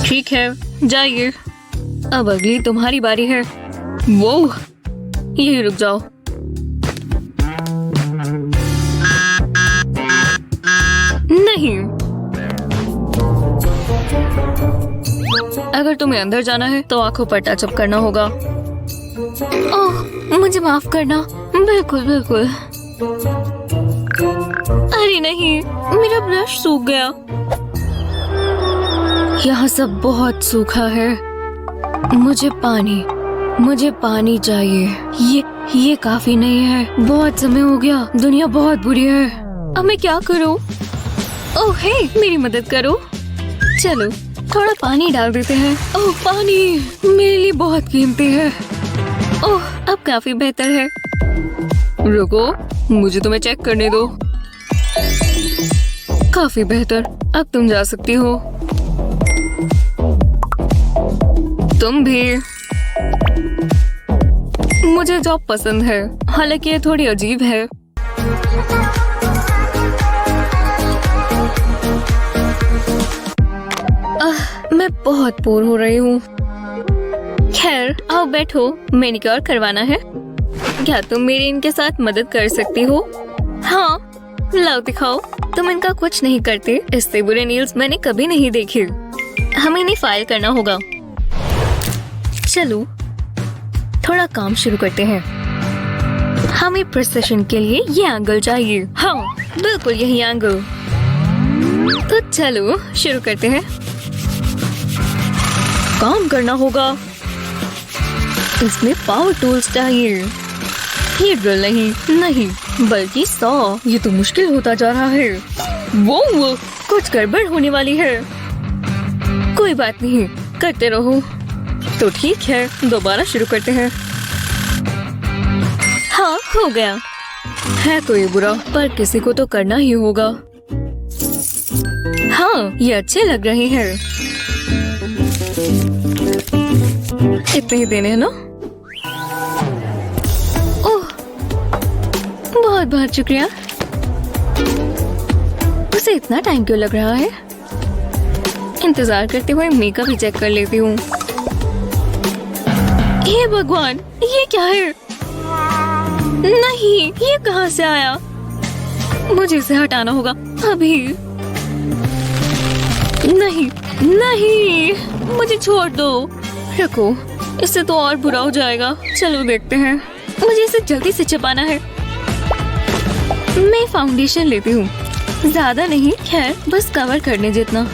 ठीक है, जाइए। अब अगली तुम्हारी बारी है। वो यही रुक जाओ। नहीं, अगर तुम्हें अंदर जाना है तो आंखों पर टचअप करना होगा। ओह, मुझे माफ करना। बिल्कुल बिल्कुल। अरे नहीं, मेरा ब्रश सूख गया। यहाँ सब बहुत सूखा है। मुझे पानी चाहिए। ये काफी नहीं है। बहुत समय हो गया। दुनिया बहुत बुरी है। अब मैं क्या करूँ? ओह हे, मेरी मदद करो। चलो थोड़ा पानी डाल देते हैं। ओह, पानी मेरे लिए बहुत कीमती है। ओह, अब काफी बेहतर है। रुको, मुझे तुम्हें चेक करने दो। काफी बेहतर। अब तुम जा सकती हो। तुम भी। मुझे जॉब पसंद है, हालांकि ये थोड़ी अजीब है। मैं बहुत बोर हो रही हूँ। खैर, आओ बैठो। मैनिक्योर करवाना है। क्या तुम मेरी इनके साथ मदद कर सकती हो? हाँ, लाओ दिखाओ। तुम इनका कुछ नहीं करते। इससे बुरे नेल्स मैंने कभी नहीं देखे। हमें इन्हें फाइल करना होगा। चलो थोड़ा काम शुरू करते हैं। हमें प्रिसिशन के लिए ये एंगल चाहिए। हाँ, बिल्कुल यही एंगल। तो चलो शुरू करते हैं। काम करना होगा। इसमें पावर टूल्स चाहिए। ये ड्रिल नहीं, बल्कि सॉ। ये तो मुश्किल होता जा रहा है। वो कुछ गड़बड़ होने वाली है। कोई बात नहीं, करते रहो। तो ठीक है, दोबारा शुरू करते हैं। हाँ, हो गया। है तो ये बुरा, पर किसी को तो करना ही होगा। हाँ, ये अच्छे लग रहे हैं। इतने ही देने हैं ना? ओह, बहुत बहुत शुक्रिया। उसे इतना टाइम क्यों लग रहा है? इंतजार करते हुए मेकअप भी चेक कर लेती हूँ। हे भगवान, ये क्या है? नहीं, ये कहाँ से आया? मुझे इसे हटाना होगा अभी। नहीं, मुझे छोड़ दो। रुको, इससे तो और बुरा हो जाएगा। चलो देखते हैं। मुझे इसे जल्दी से छिपाना है। मैं फाउंडेशन लेती हूँ। ज्यादा नहीं, खैर बस कवर करने जितना।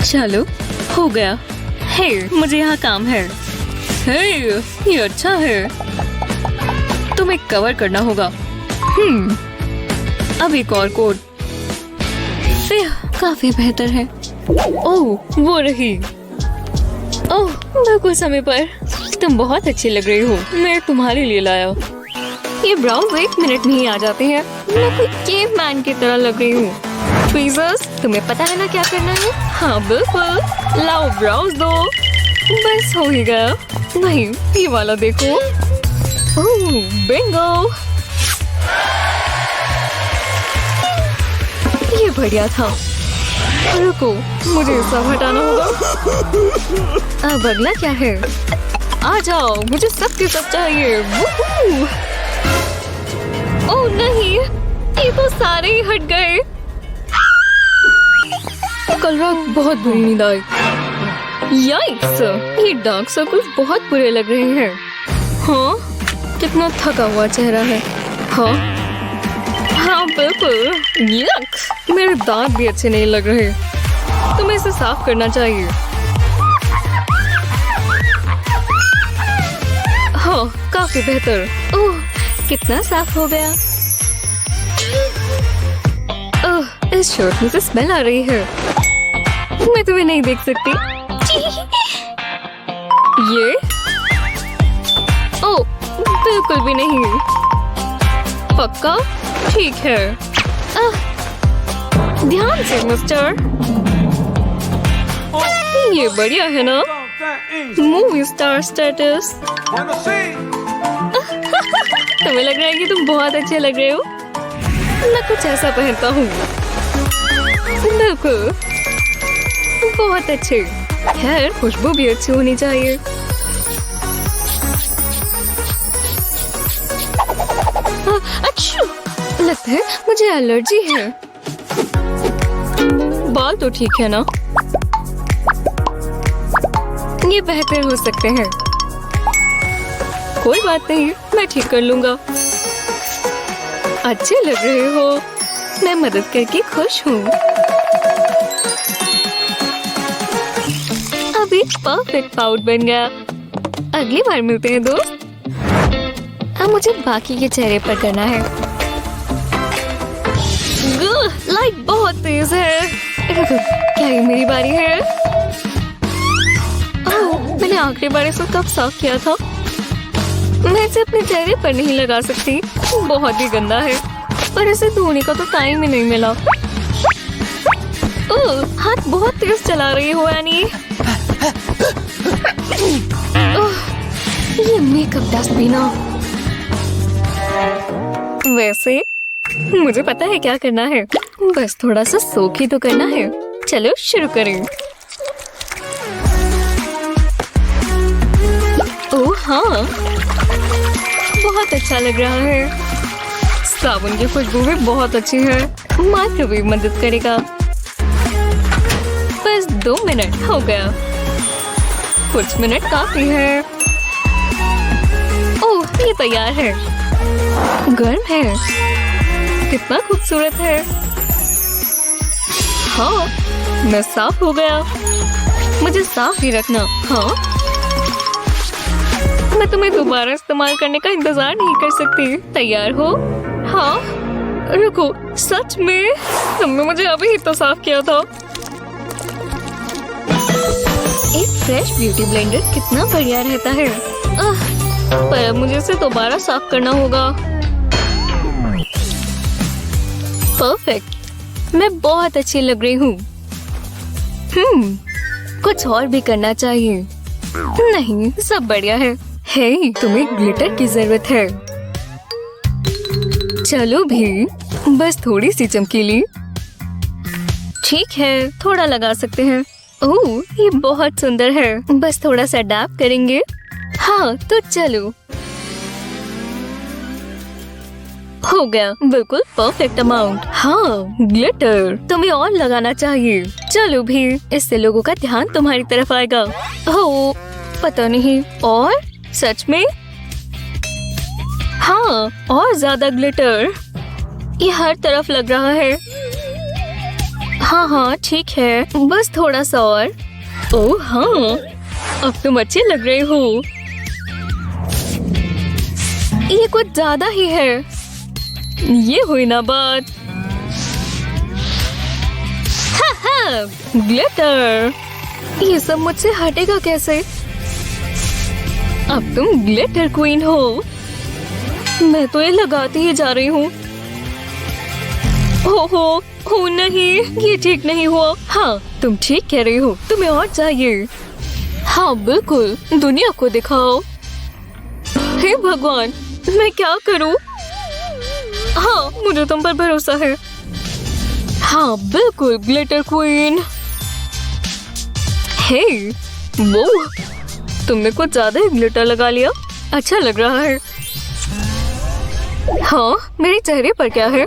चलो, हो गया। हे, मुझे यहाँ काम है। हे, ये अच्छा है। तुम्हें कवर करना होगा। अब एक और कोड। काफी बेहतर है। ओह, वो रही। ओह, बिल्कुल समय पर। तुम बहुत अच्छी लग रही हो। मैं तुम्हारे लिए लाया। ये ब्राउज 1 मिनट में ही आ जाते हैं। मैं कोई केवमैन की तरह लग रही हूँ। ट्वीजर्स, तुम्हें पता है ना क्या करना है? हाँ बिल्कुल। लाओ ब्राउज दो। बस हो ही गया। नहीं, ये वाला देखो। ओह, बिंगो। ये बढ़िया था। रुको, मुझे सब हटाना होगा। अब अगला क्या है? आ जाओ, मुझे सबके सब चाहिए। वूहू! ओह नहीं, ये तो सारे ही हट गए। कल रात बहुत बुरी नींद आई। याइक्स, ये डार्क सर्कल्स बहुत बुरे लग रहे हैं। हाँ, कितना थका हुआ चेहरा है। हाँ बिल्कुल। यक, मेरे दांत भी अच्छे नहीं लग रहे। तुम्हें इसे साफ करना चाहिए। हाँ, काफी बेहतर। ओह, कितना साफ हो गया। ओह, इस शर्ट में से स्मेल आ रही है। मैं तुम्हें नहीं देख सकती। ये? ओह, बिल्कुल भी नहीं। पक्का? ठीक है। ध्यान से मिस्टर। ये बढ़िया है ना? Movie star status. तुम्हें लग रहा है कि तुम बहुत अच्छे लग रहे हो? मैं कुछ ऐसा पहनता हूँ। बिल्कुल, बहुत अच्छे। खैर खुशबू भी अच्छी होनी चाहिए। अच्छा, लगता है मुझे एलर्जी है। बाल तो ठीक है ना? ये बेहतर हो सकते हैं। कोई बात नहीं, मैं ठीक कर लूंगा। अच्छे लग रहे हो। मैं मदद करके खुश हूँ। अब एक परफेक्ट पाउट बन गया। अगली बार मिलते हैं दोस्त। अब मुझे बाकी के चेहरे पर करना है। लाइट बहुत तेज है। क्या ये मेरी बारी है? ओह, मैंने आखिरी बार इसे कब साफ किया था? मैं इसे अपने चेहरे पर नहीं लगा सकती, बहुत ही गंदा है। पर इसे धोने का तो टाइम ही नहीं मिला। ओह, हाथ बहुत तेज चला रही हो एनी। ओह, ये मेकअप डस्ट भी ना। वैसे मुझे पता है क्या करना है, बस थोड़ा सा सोख ही तो करना है। चलो शुरू करें। ओह हाँ, बहुत अच्छा लग रहा है। साबुन की खुशबू भी बहुत अच्छी है। माइक्रोवेव मदद करेगा। बस 2 मिनट हो गया। कुछ मिनट काफी है। ओह, ये तैयार है। गर्म है। कितना खूबसूरत है। हाँ, मैं साफ हो गया। मुझे साफ ही रखना। हाँ, मैं तुम्हें दोबारा इस्तेमाल करने का इंतजार नहीं कर सकती। तैयार हो? हाँ, रुको, सच में? तुमने मुझे अभी ही तो साफ किया था। एक फ्रेश ब्यूटी ब्लेंडर कितना बढ़िया रहता है। पर अब मुझे इसे दोबारा साफ करना होगा। परफेक्ट, मैं बहुत अच्छी लग रही हूँ। कुछ और भी करना चाहिए। नहीं, सब बढ़िया है। हे, तुम्हें ग्लिटर की जरूरत है। चलो भी, बस थोड़ी सी चमकीली। ठीक है, थोड़ा लगा सकते हैं। ओह, ये बहुत सुंदर है। बस थोड़ा सा डैप करेंगे। हाँ, तो चलो। हो गया, बिल्कुल परफेक्ट अमाउंट। हाँ, ग्लिटर तुम्हें और लगाना चाहिए। चलो भी, इससे लोगों का ध्यान तुम्हारी तरफ आएगा। ओह, पता नहीं। और सच में? हाँ, और ज्यादा ग्लिटर। ये हर तरफ लग रहा है। हाँ हाँ, ठीक है, बस थोड़ा सा और। ओह हाँ, अब तुम अच्छे लग रहे हो। ये कुछ ज्यादा ही है। ये हुई ना बात। हा हा, ग्लिटर। ये सब मुझसे हटेगा कैसे? अब तुम ग्लिटर क्वीन हो। मैं तो ये लगाती ही जा रही हूँ। हो नहीं, ये ठीक नहीं हुआ। हाँ, तुम ठीक कह रही हो, तुम्हें और चाहिए। हाँ बिल्कुल, दुनिया को दिखाओ। हे भगवान, मैं क्या करूँ? हाँ, मुझे तुम पर भरोसा है। हाँ बिल्कुल, ग्लिटर क्वीन। हे, वो तुमने कुछ ज्यादा ही ग्लिटर लगा लिया। अच्छा लग रहा है। हाँ, मेरे चेहरे पर क्या है?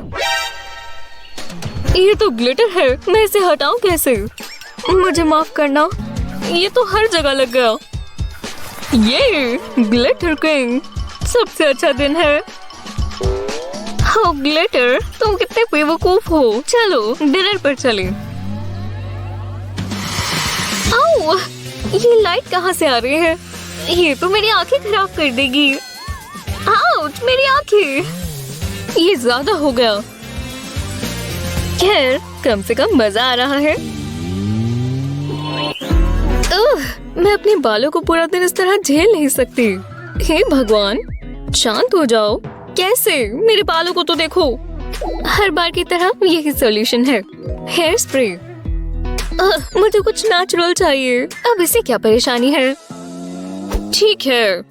ये तो ग्लिटर है, मैं इसे हटाऊं कैसे? मुझे माफ करना, ये तो हर जगह लग गया। ये ग्लिटर किंग, सबसे अच्छा दिन है। हाँ ग्लिटर, तुम कितने बेवकूफ हो। चलो डिनर पर चलें। आओ, ये लाइट कहाँ से आ रही है? ये तो मेरी आंखें खराब कर देगी। आउच, मेरी आंखें। ये ज्यादा हो गया। खैर, कम से कम मजा आ रहा है। मैं अपने बालों को पूरा दिन इस तरह झेल नहीं सकती। हे भगवान, शांत हो जाओ। कैसे? मेरे बालों को तो देखो। हर बार की तरह यही सॉल्यूशन है, हेयर स्प्रे। मुझे कुछ नेचुरल चाहिए। अब इसे क्या परेशानी है? ठीक है।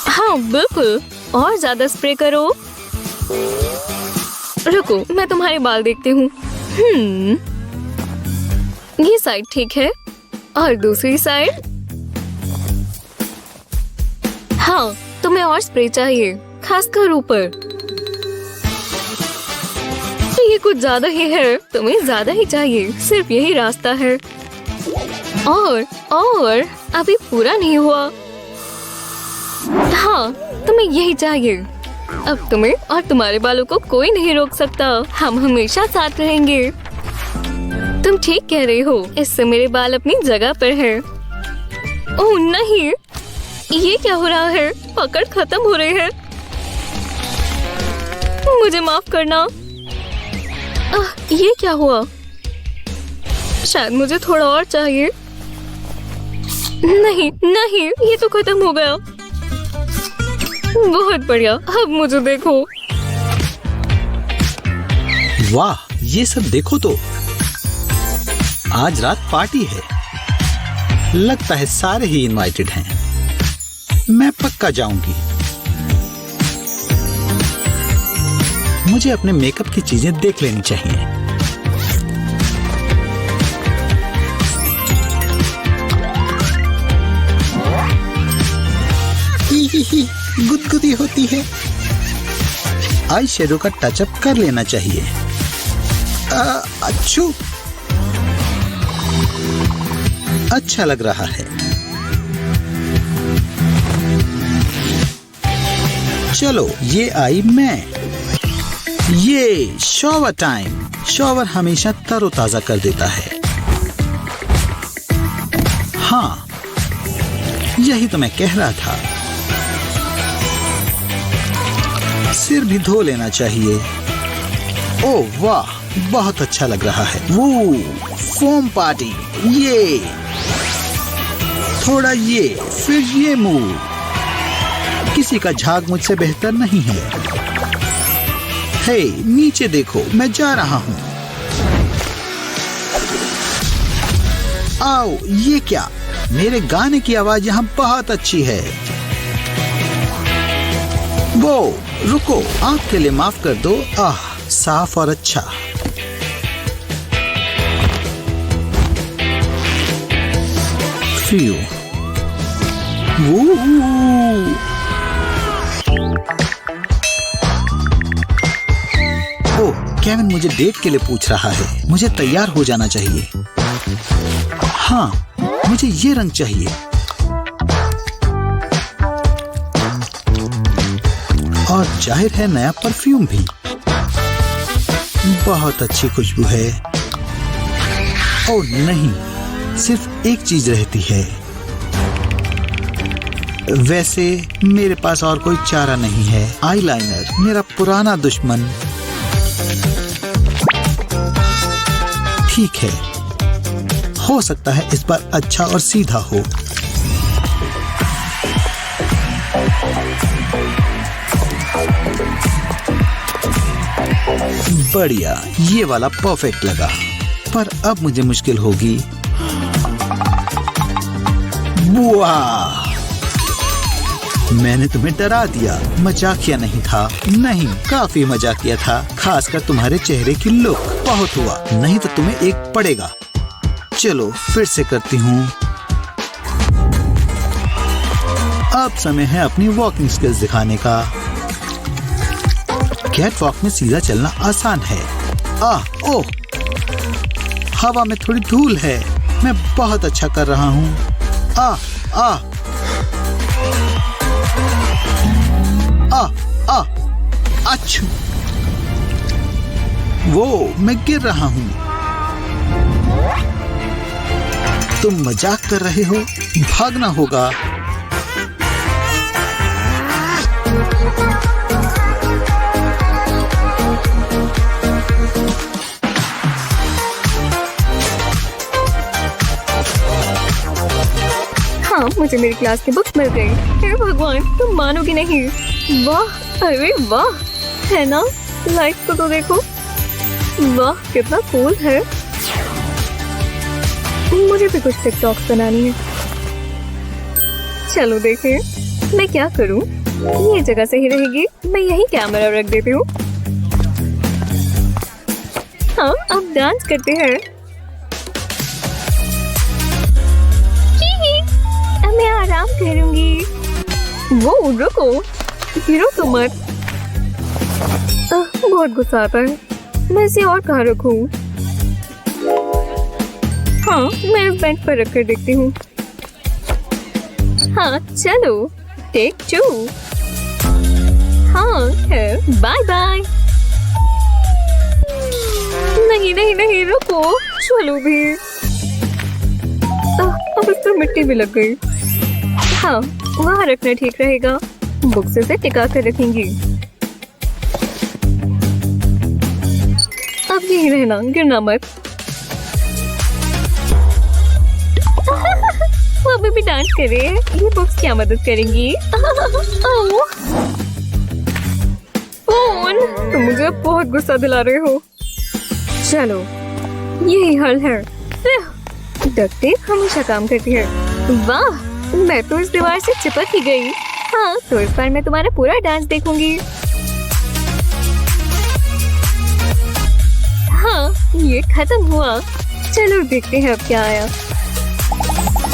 हाँ बिल्कुल, और ज्यादा स्प्रे करो। रुको, मैं तुम्हारे बाल देखती हूँ। ये साइड ठीक है और दूसरी साइड। हाँ, तुम्हें और स्प्रे चाहिए, खासकर ऊपर। ये कुछ ज्यादा ही है, तुम्हें ज्यादा ही चाहिए, सिर्फ यही रास्ता है। और अभी पूरा नहीं हुआ। हाँ, तुम्हें यही चाहिए। अब तुम्हें और तुम्हारे बालों को कोई नहीं रोक सकता, हम हमेशा साथ रहेंगे। तुम ठीक कह रही हो, इससे मेरे बाल अपनी जगह पर है। ओह नहीं, ये क्या हो रहा है? पकड़ खत्म हो रही है। मुझे माफ करना। ये क्या हुआ? शायद मुझे थोड़ा और चाहिए। नहीं नहीं, ये तो खत्म हो गया। बहुत बढ़िया, अब मुझे देखो। वाह, ये सब देखो तो। आज रात पार्टी है। लगता है सारे ही इनवाइटेड हैं। मैं पक्का जाऊंगी। मुझे अपने मेकअप की चीजें देख लेनी चाहिए। गुदगुदी होती है। आई शेडो का टचअप कर लेना चाहिए। अच्छू, अच्छा लग रहा है। चलो, ये आई मैं। ये शॉवर टाइम। शॉवर हमेशा तरोताजा कर देता है। हाँ, यही तो मैं कह रहा था। सिर भी धो लेना चाहिए। ओह वाह, बहुत अच्छा लग रहा है। वो फोम पार्टी, ये थोड़ा, ये फिर ये मूव। किसी का झाग मुझसे बेहतर नहीं है। हे, नीचे देखो, मैं जा रहा हूँ। आओ, ये क्या? मेरे गाने की आवाज यहाँ बहुत अच्छी है। वो रुको, आँख के लिए माफ कर दो। साफ और अच्छा। फ्यू। ओह, केविन मुझे डेट के लिए पूछ रहा है। मुझे तैयार हो जाना चाहिए। हाँ, मुझे ये रंग चाहिए। और जाहिर है नया परफ्यूम भी। बहुत अच्छी खुशबू है। ओह नहीं, सिर्फ एक चीज रहती है। वैसे मेरे पास और कोई चारा नहीं है। आईलाइनर, मेरा पुराना दुश्मन। ठीक है, हो सकता है इस बार अच्छा और सीधा हो। बढ़िया, ये वाला परफेक्ट लगा। पर अब मुझे मुश्किल होगी। वाह, मैंने तुम्हें डरा दिया। मजाकिया नहीं था। नहीं, काफी मजाकिया था, खासकर तुम्हारे चेहरे की लुक। बहुत हुआ, नहीं तो तुम्हें एक पड़ेगा। चलो फिर से करती हूँ। अब समय है अपनी वॉकिंग स्किल्स दिखाने का। कैट वॉक में सीधा चलना आसान है। ओह, हवा में थोड़ी धूल है। मैं बहुत अच्छा कर रहा हूँ। अच्छू, वो मैं गिर रहा हूँ। तुम मजाक कर रहे हो? भागना होगा। हाँ, मुझे मेरी क्लास की बुक्स मिल गई। हे भगवान, तुम मानोगे नहीं। वाह, अरे वाह, है ना? लाइट्स को तो देखो। वाह, कितना कूल है। मुझे भी कुछ टिकटॉक्स बनानी है। चलो देखें मैं क्या करूं। ये जगह सही रहेगी। मैं यही कैमरा रख देती हूँ। हाँ, अब डांस करते हैं। आराम करूंगी। वो रुको, गिरो तो मत। बहुत गुस्सा आता है। मैं इसे और कहाँ रखूं? हाँ, मैं इस बेंच पर रखकर देखती हूँ। हाँ चलो, टेक 2। हाँ बाय बाय। नहीं नहीं नहीं, रुको, चलो भी। अब इस पर मिट्टी भी लग गई। हाँ, वहाँ रखना ठीक रहेगा। बुक से इसे टिका कर रखेंगी। अब यही रहना, गिरना मत। वो अभी भी डांस कर रहे हैं। ये बुक्स क्या मदद करेंगी? फोन, तुम मुझे बहुत गुस्सा दिला रहे हो। चलो, यही हल है। डक्ट टेप हमेशा काम करती है। वाह, मैं तो इस दीवार से चिपक ही गई। हाँ, तो इस बार मैं तुम्हारा पूरा डांस देखूंगी। हाँ, ये खत्म हुआ। चलो देखते हैं अब क्या आया।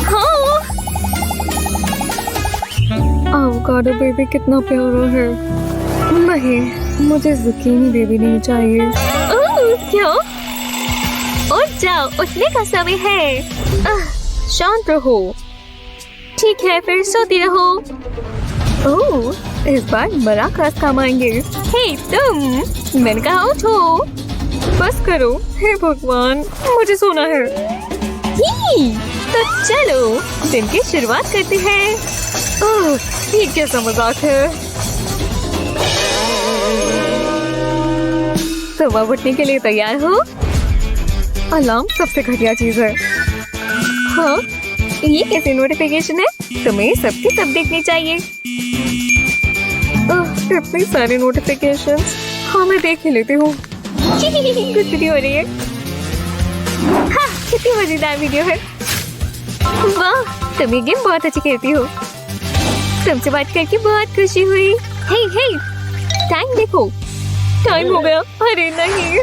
हाँ, एवोकाडो बेबी कितना प्यारा है। नहीं, मुझे जुकीनी बेबी नहीं चाहिए। ओह, क्या? उठ जाओ, उठने का समय है। शांत रहो। ठीक है, फिर सोती रहो। ओह, इस बार बड़ा खास काम आएंगे। हे तुम, मैंने कहा उठो। बस करो। हे भगवान, मुझे सोना है। तो चलो, दिन की शुरुआत करते हैं। ओह, ये कैसा मजाक है। सुबह उठने के लिए तैयार हो? अलार्म सबसे घटिया चीज है। हाँ, ये कैसी नोटिफिकेशन है? तुम्हें सबके सब देखनी चाहिए। इतने सारे नोटिफिकेशंस। हाँ, मैं देख ही लेती हूँ। कुछ वीडियो हो रही है। हाँ, कितनी मजेदार वीडियो है। वाह, तुम ये गेम बहुत अच्छी खेलती हो। तुमसे बात करके बहुत खुशी हुई। हे हे, टाइम देखो। टाइम हो गया। अरे नहीं,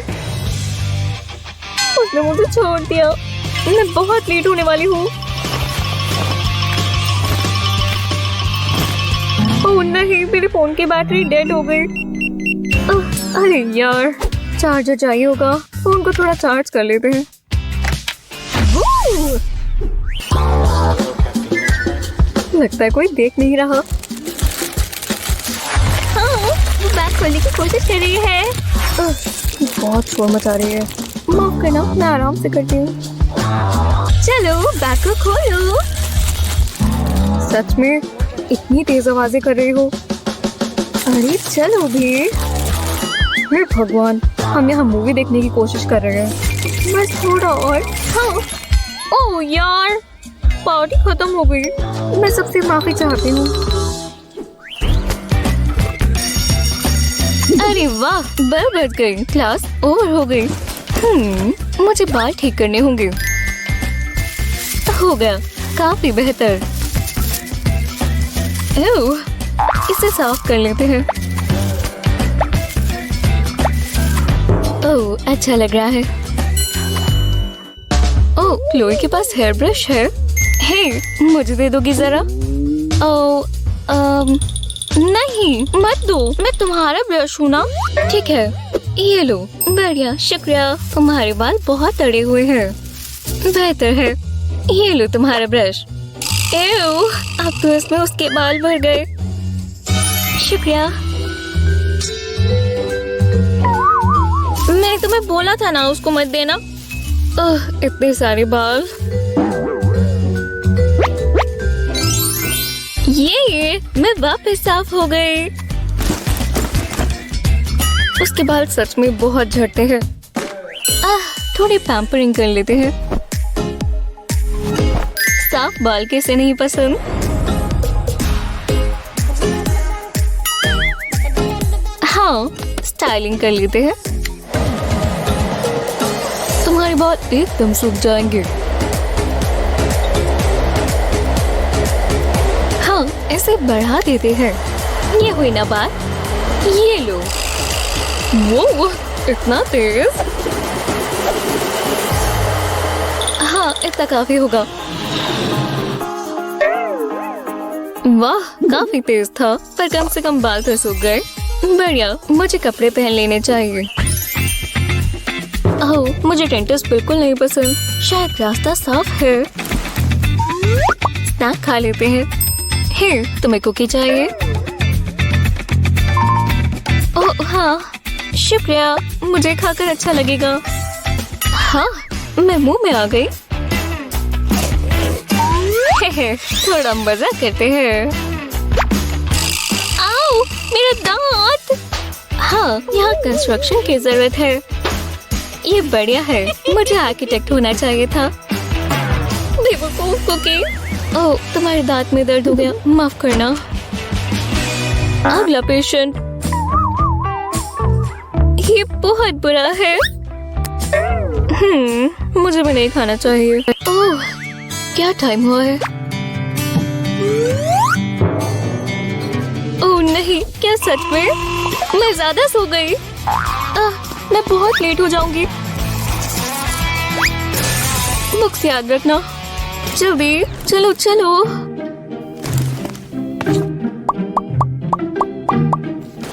उसने मुझे छोड़ दिया। मैं बहुत लेट होने वाली हूँ। ओह नहीं, मेरे फोन की बैटरी डेड हो गई। अरे यार, चार्जर चाहिए होगा। फोन को थोड़ा चार्ज कर लेते हैं। लगता है कोई देख नहीं रहा। हाँ, वो बैग खोलने की कोशिश कर रही है। बहुत शोर मचा रही है। माफ करना, मैं आराम से करती हूँ। चलो, बैग को खोलो। सच में इतनी तेज आवाजें कर रही हो? अरे चलो भी। हे भगवान, हम यहाँ मूवी देखने की कोशिश कर रहे हैं। बस थोड़ा और। हाँ, ओह यार, पार्टी खत्म हो गई। मैं सबसे माफी चाहती हूँ। अरे वाह, बल बच गई। क्लास ओवर हो गई। मुझे बाल ठीक करने होंगे। हो गया, काफी बेहतर। ओह, इसे साफ कर लेते हैं। ओह, अच्छा लग रहा है। ओह, क्लोई के पास हेयर ब्रश है। हे, मुझे दे दोगी जरा? ओह, नहीं, मत दो। मैं तुम्हारा ब्रश हूँ ना। ठीक है, ये लो। बढ़िया, शुक्रिया। तुम्हारे बाल बहुत अड़े हुए हैं। बेहतर है। ये लो तुम्हारा ब्रश। एव, अब तो इसमें उसके बाल भर गए। शुक्रिया। मैंने तुम्हें बोला था ना उसको मत देना। इतने सारे बाल। ये मैं वापस साफ हो गए। उसके बाल सच में बहुत झड़ते हैं। थोड़ी पैम्परिंग कर लेते हैं। साफ बाल किसे नहीं पसंद? हाँ, स्टाइलिंग कर लेते हैं। तुम्हारे बाल एकदम सूख जाएंगे। हाँ, ऐसे बढ़ा देते हैं। ये हुई ना बात। ये लो। वो इतना तेज। हाँ, इतना काफी होगा। वाह, काफी तेज था, पर कम से कम बाल तो सूख गए। बढ़िया, मुझे कपड़े पहन लेने चाहिए। ओह, मुझे डेंटिस्ट बिल्कुल नहीं पसंद। शायद रास्ता साफ है। स्नैक खा लेते हैं। हे, तुम्हें कुकी चाहिए? ओह हाँ, शुक्रिया, मुझे खाकर अच्छा लगेगा। हाँ, मैं मुंह में आ गई। थोड़ा मजा करते हैं। आओ, मेरा दांत। हाँ, यहाँ कंस्ट्रक्शन की जरूरत है। ये बढ़िया है, मुझे आर्किटेक्ट होना चाहिए था। बेवकूफ कुकी। ओह, तुम्हारे दांत में दर्द हो गया, माफ करना। अगला पेशेंट। ये बहुत बुरा है। मुझे भी नहीं खाना चाहिए। ओह, क्या टाइम हुआ है? ओह नहीं, क्या सच में? मैं ज्यादा सो गई। मैं बहुत लेट हो जाऊंगी। बुक्स याद रखना। जल्दी, चलो चलो।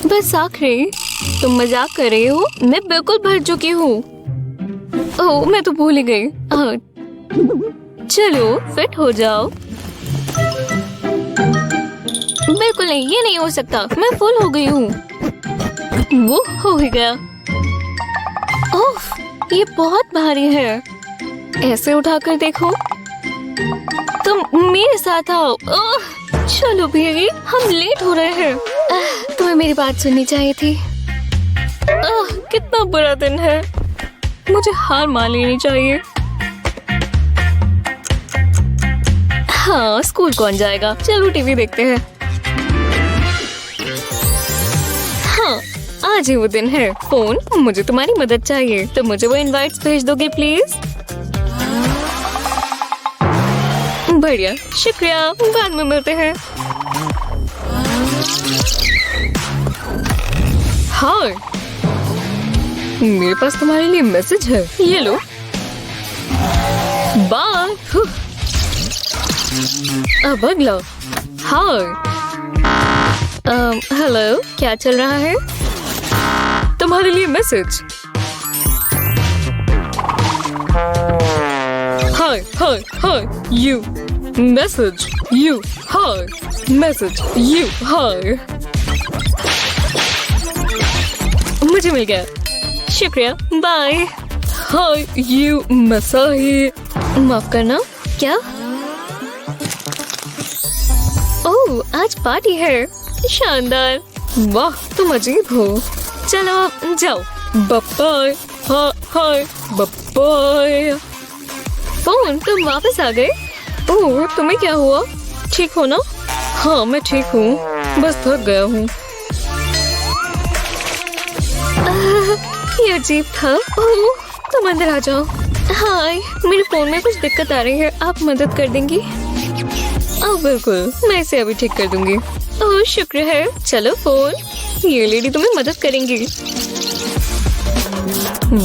बस आखिरी। तुम मजाक कर रही हो? मैं बिल्कुल भर चुकी हूँ। ओह, मैं तो भूल ही गई। चलो, फिट हो जाओ। बिल्कुल नहीं, ये नहीं हो सकता। मैं फुल हो गई हूँ। वो हो ही गया। ओह, ये बहुत भारी है। ऐसे उठाकर देखो। तुम मेरे साथ आओ। ओह, चलो भी, हम लेट हो रहे हैं। तुम्हें मेरी बात सुननी चाहिए थी। कितना बुरा दिन है। मुझे हार मान लेनी चाहिए। हाँ, स्कूल कौन जाएगा? चलो टीवी देखते हैं। हाँ, आज ही वो दिन है। फोन, मुझे तुम्हारी मदद चाहिए। तो मुझे वो इनवाइट्स भेज दोगे प्लीज? बढ़िया, शुक्रिया, बाद में मिलते हैं। हाय, मेरे पास तुम्हारे लिए मैसेज है, ये लो। बाय। अब अगला। हाय, हेलो, क्या चल रहा है? तुम्हारे लिए message. Hi hi hi, you message, you hi message, you hi. मुझे मिल गया, शुक्रिया, बाय। Hi, you message. माफ करना, क्या? ओह, आज पार्टी है। शानदार। वाह, तुम अजीब हो। चलो जाओ। बाय। हाय हाय, बाय। फोन, तुम वापस आ गए? ओह, तुम्हें क्या हुआ? ठीक हो ना? हाँ, मैं ठीक हूँ, बस थक गया हूँ। ये अजीब था। ओह, तुम अंदर आ जाओ। हाय, मेरे फोन में कुछ दिक्कत आ रही है, आप मदद कर देंगी? ओह बिल्कुल, मैं इसे अभी ठीक कर दूंगी। ओह शुक्र है। चलो फोन, ये लेडी तुम्हें मदद करेंगी।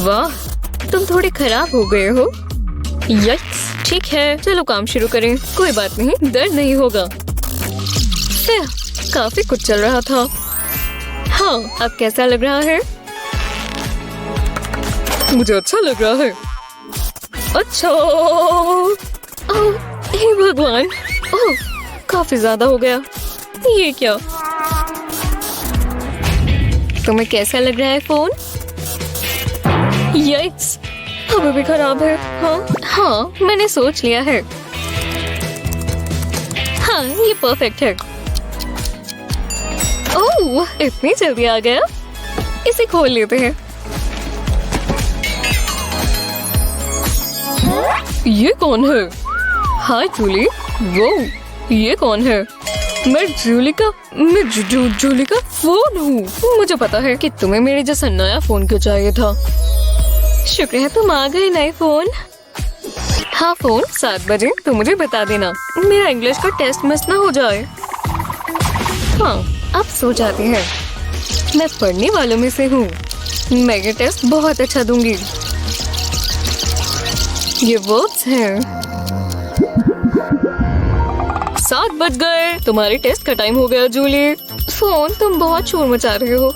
वाह, तुम थोड़े खराब हो गए हो। यस, ठीक है, चलो काम शुरू करें। कोई बात नहीं, दर्द नहीं होगा। काफी कुछ चल रहा था। हाँ, अब कैसा लग रहा है? मुझे अच्छा लग रहा है। अच्छा। ओह, हे भगवान। ओह, काफी ज्यादा हो गया। ये क्या? तुम्हें कैसा लग रहा है फोन? यस, अभी भी खराब है। हाँ, मैंने सोच लिया है। हाँ, ये परफेक्ट है। ओह, इतनी जल्दी आ गया। इसे खोल लेते हैं। ये कौन है? हाय जूली। वो ये कौन है? मैं जूली का फोन हूँ। मुझे पता है कि तुम्हें मेरे जैसा नया फोन क्यों चाहिए था। शुक्र है तुम आ गए नए फोन। हाँ फोन, 7 बजे तो मुझे बता देना, मेरा इंग्लिश का टेस्ट मिस ना हो जाए। हाँ, अब सो जाते हैं। मैं पढ़ने वालों में से हूँ। मैं ये टेस्ट बहुत अच्छा दूंगी। ये वर्ड्स हैं। 7 बज गए। तुम्हारे टेस्ट का टाइम हो गया जूली। फोन, तुम बहुत शोर मचा रहे हो।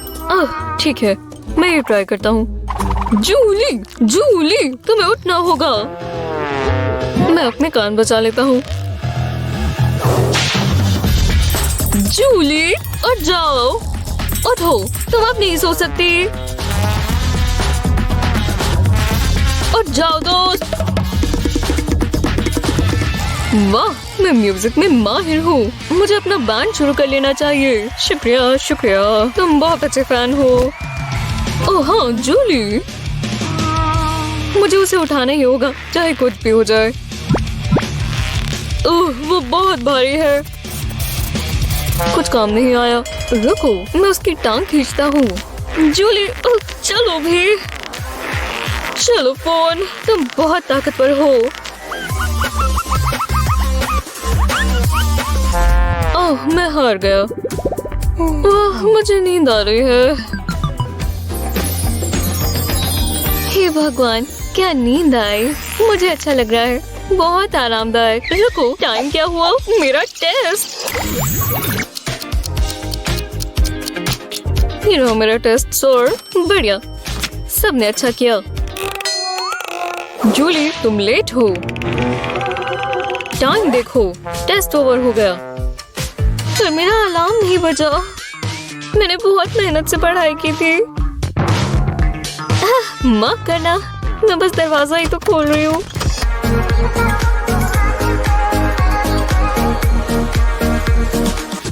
ठीक है, मैं ये ट्राई करता हूँ। जूली, जूली, तुम्हें उठना होगा। मैं अपने कान बचा लेता हूँ। जूली, उठ जाओ। उठो, तुम अब नहीं सो सकती। उठ जाओ दोस्त। वाह, मैं म्यूजिक में माहिर हूँ। मुझे अपना बैंड शुरू कर लेना चाहिए। शुक्रिया, शुक्रिया, तुम बहुत अच्छे फैन हो। ओह हाँ, जूली, मुझे उसे उठाना ही होगा, चाहे कुछ भी हो जाए। ओह, वो बहुत भारी है। कुछ काम नहीं आया। रुको, मैं उसकी टांग खींचता हूँ। जूली, चलो भी। चलो फोन, तुम बहुत ताकतवर हो। ओह, मैं हार गया। ओह, मुझे नींद आ रही है। हे भगवान, क्या नींद आई। मुझे अच्छा लग रहा है, बहुत आरामदायक। रुको, टाइम क्या हुआ? मेरा टेस्ट। ये रहा मेरा टेस्ट स्कोर। बढ़िया, सबने अच्छा किया। जूली, तुम लेट हो। टाइम देखो, टेस्ट ओवर हो गया। पर मेरा अलार्म नहीं बजा। मैंने बहुत मेहनत से पढ़ाई की थी। माफ करना, मैं बस दरवाजा ही तो खोल रही हूँ।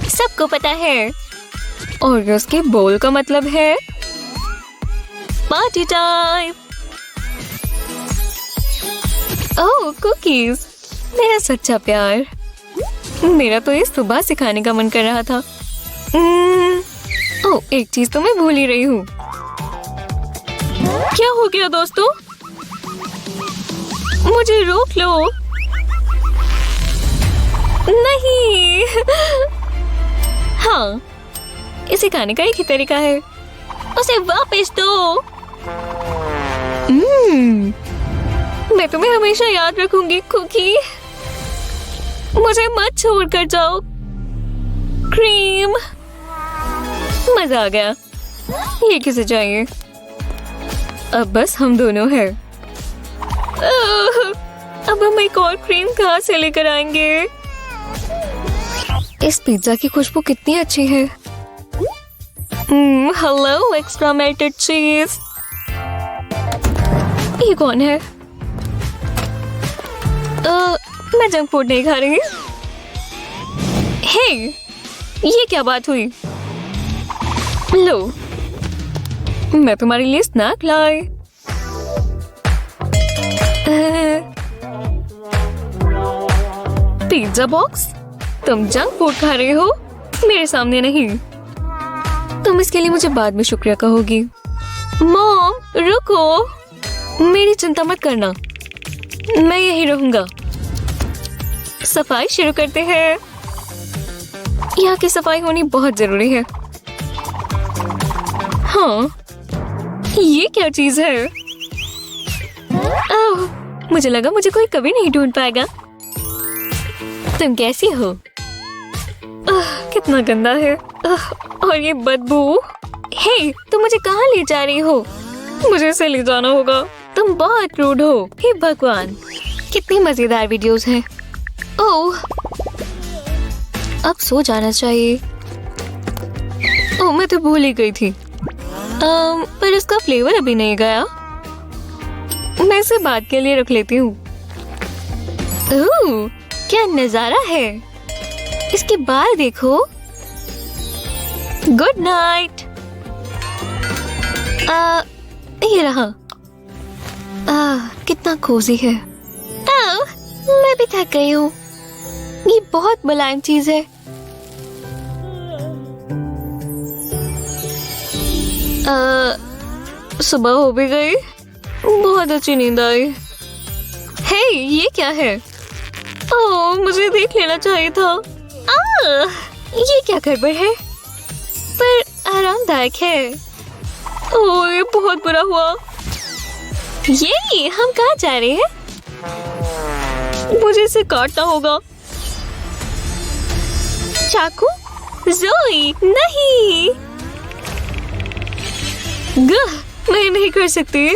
सबको पता है और उसके बोल का मतलब है पार्टी टाइम। ओह, कुकीज, मेरा सच्चा प्यार। मेरा तो ये सुबह से खाने का मन कर रहा था। ओह, एक चीज तो मैं भूल ही रही हूँ। क्या हो गया दोस्तों? मुझे रोक लो। नहीं। हाँ, इसे खाने का एक ही तरीका है। उसे वापस दो। मैं तुम्हें हमेशा याद रखूंगी कुकी। मुझे मत छोड़ कर जाओ। क्रीम, मजा आ गया। ये किसे चाहिए? अब बस हम दोनों हैं। अब हम एक और क्रीम कहाँ से लेकर आएंगे? इस पिज्जा की खुशबू कितनी अच्छी है। हेलो, एक्स्ट्रा मेल्टेड चीज। ये कौन है? मैं जंक फूड नहीं खा रही। हे, ये क्या बात हुई? लो, मैं तुम्हारे लिए स्नैक लाई। Pizza box? तुम जंक फूड खा रहे हो, मेरे सामने नहीं। तुम इसके लिए मुझे बाद में शुक्रिया कहोगी। मॉम, रुको, मेरी चिंता मत करना, मैं यही रहूंगा। सफाई शुरू करते हैं। यहाँ की सफाई होनी बहुत जरूरी है। हाँ, ये क्या चीज है? ओह, मुझे लगा मुझे कोई कभी नहीं ढूंढ पाएगा। तुम कैसी हो? कितना गंदा है। और ये बदबू। हे, तुम मुझे कहाँ ले जा रही हो? मुझे इसे ले जाना होगा। तुम बहुत रूड हो। हे भगवान, कितनी मजेदार वीडियोस हैं। ओह, अब सो जाना चाहिए। ओह, मैं तो भूल ही गई थी। पर इसका फ्लेवर अभी नहीं गया। मैं इसे बाद के लिए रख लेती हूँ। ओह, क्या नजारा है। इसके बाल देखो। Good night. ये रहा। कितना कोजी है। मैं भी थक गई हूँ। ये बहुत मुलायम चीज है। सुबह हो भी गई। बहुत अच्छी नींद आई। हे, ये क्या है? ओह, मुझे देख लेना चाहिए था। ये क्या गड़बड़ है? पर आरामदायक है। ओह, ये बहुत बुरा हुआ। ये हम कहाँ जा रहे हैं? मुझे इसे काटना होगा। चाकू? ज़ोई, नहीं। मैं नहीं कर सकती।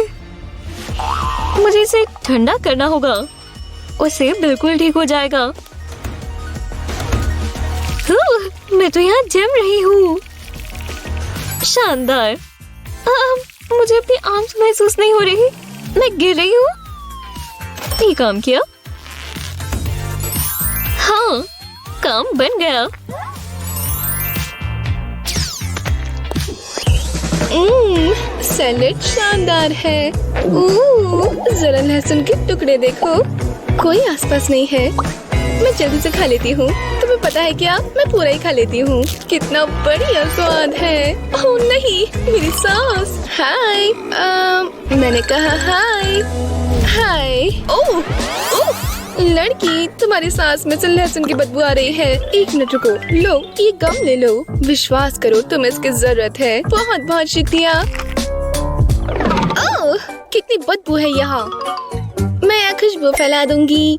मुझे इसे ठंडा करना होगा, उससे बिल्कुल ठीक हो जाएगा। मैं तो यहाँ जम रही हूँ। शानदार। मुझे अपनी आर्म्स महसूस नहीं हो रही। मैं गिर रही हूँ। ये काम किया। हाँ, काम बन गया। सैलेड शानदार है। जरा लहसुन के टुकड़े देखो। कोई आसपास नहीं है। मैं जल्दी से खा लेती हूँ। तुम्हें पता है क्या, मैं पूरा ही खा लेती हूँ। कितना बढ़िया स्वाद है। ओह नहीं, मेरी सॉस। हाय। मैंने कहा हाय। हाय। ओह लड़की, तुम्हारी सांस में से लहसुन की बदबू आ रही है। एक मिनट रुको। लो, ये गम ले लो। विश्वास करो, तुम्हें इसकी जरूरत है। बहुत बहुत शुक्रिया। ओह, कितनी बदबू है यहाँ। मैं यहाँ खुशबू फैला दूंगी।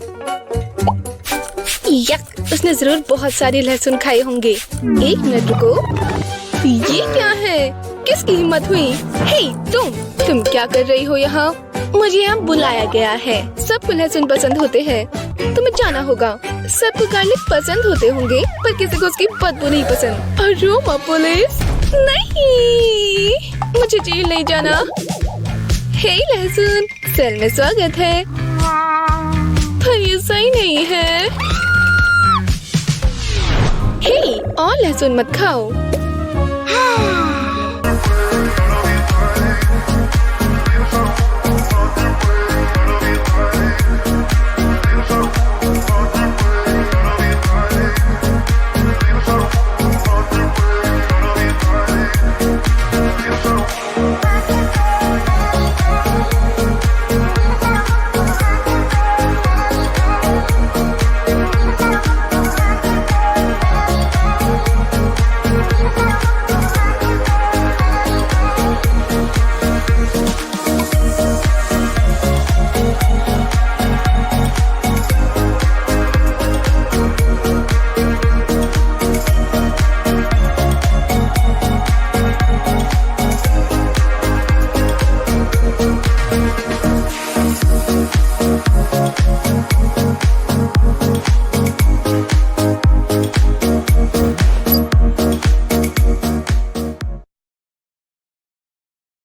यक, उसने जरूर बहुत सारे लहसुन खाए होंगे। एक मिनट रुको। ये क्या है? किसकी हिम्मत हुई? हे, तुम क्या कर रही हो यहाँ? मुझे यहाँ बुलाया गया है। सबको लहसुन पसंद होते हैं। तुम्हें जाना होगा। सबको गार्लिक पसंद होते होंगे, पर किसी को उसकी बदबू नहीं पसंद। अरोमा पुलिस, नहीं, मुझे जेल नहीं जाना। हे लहसुन, सेल में स्वागत है। पर ये सही नहीं है। हे, और लहसुन मत खाओ।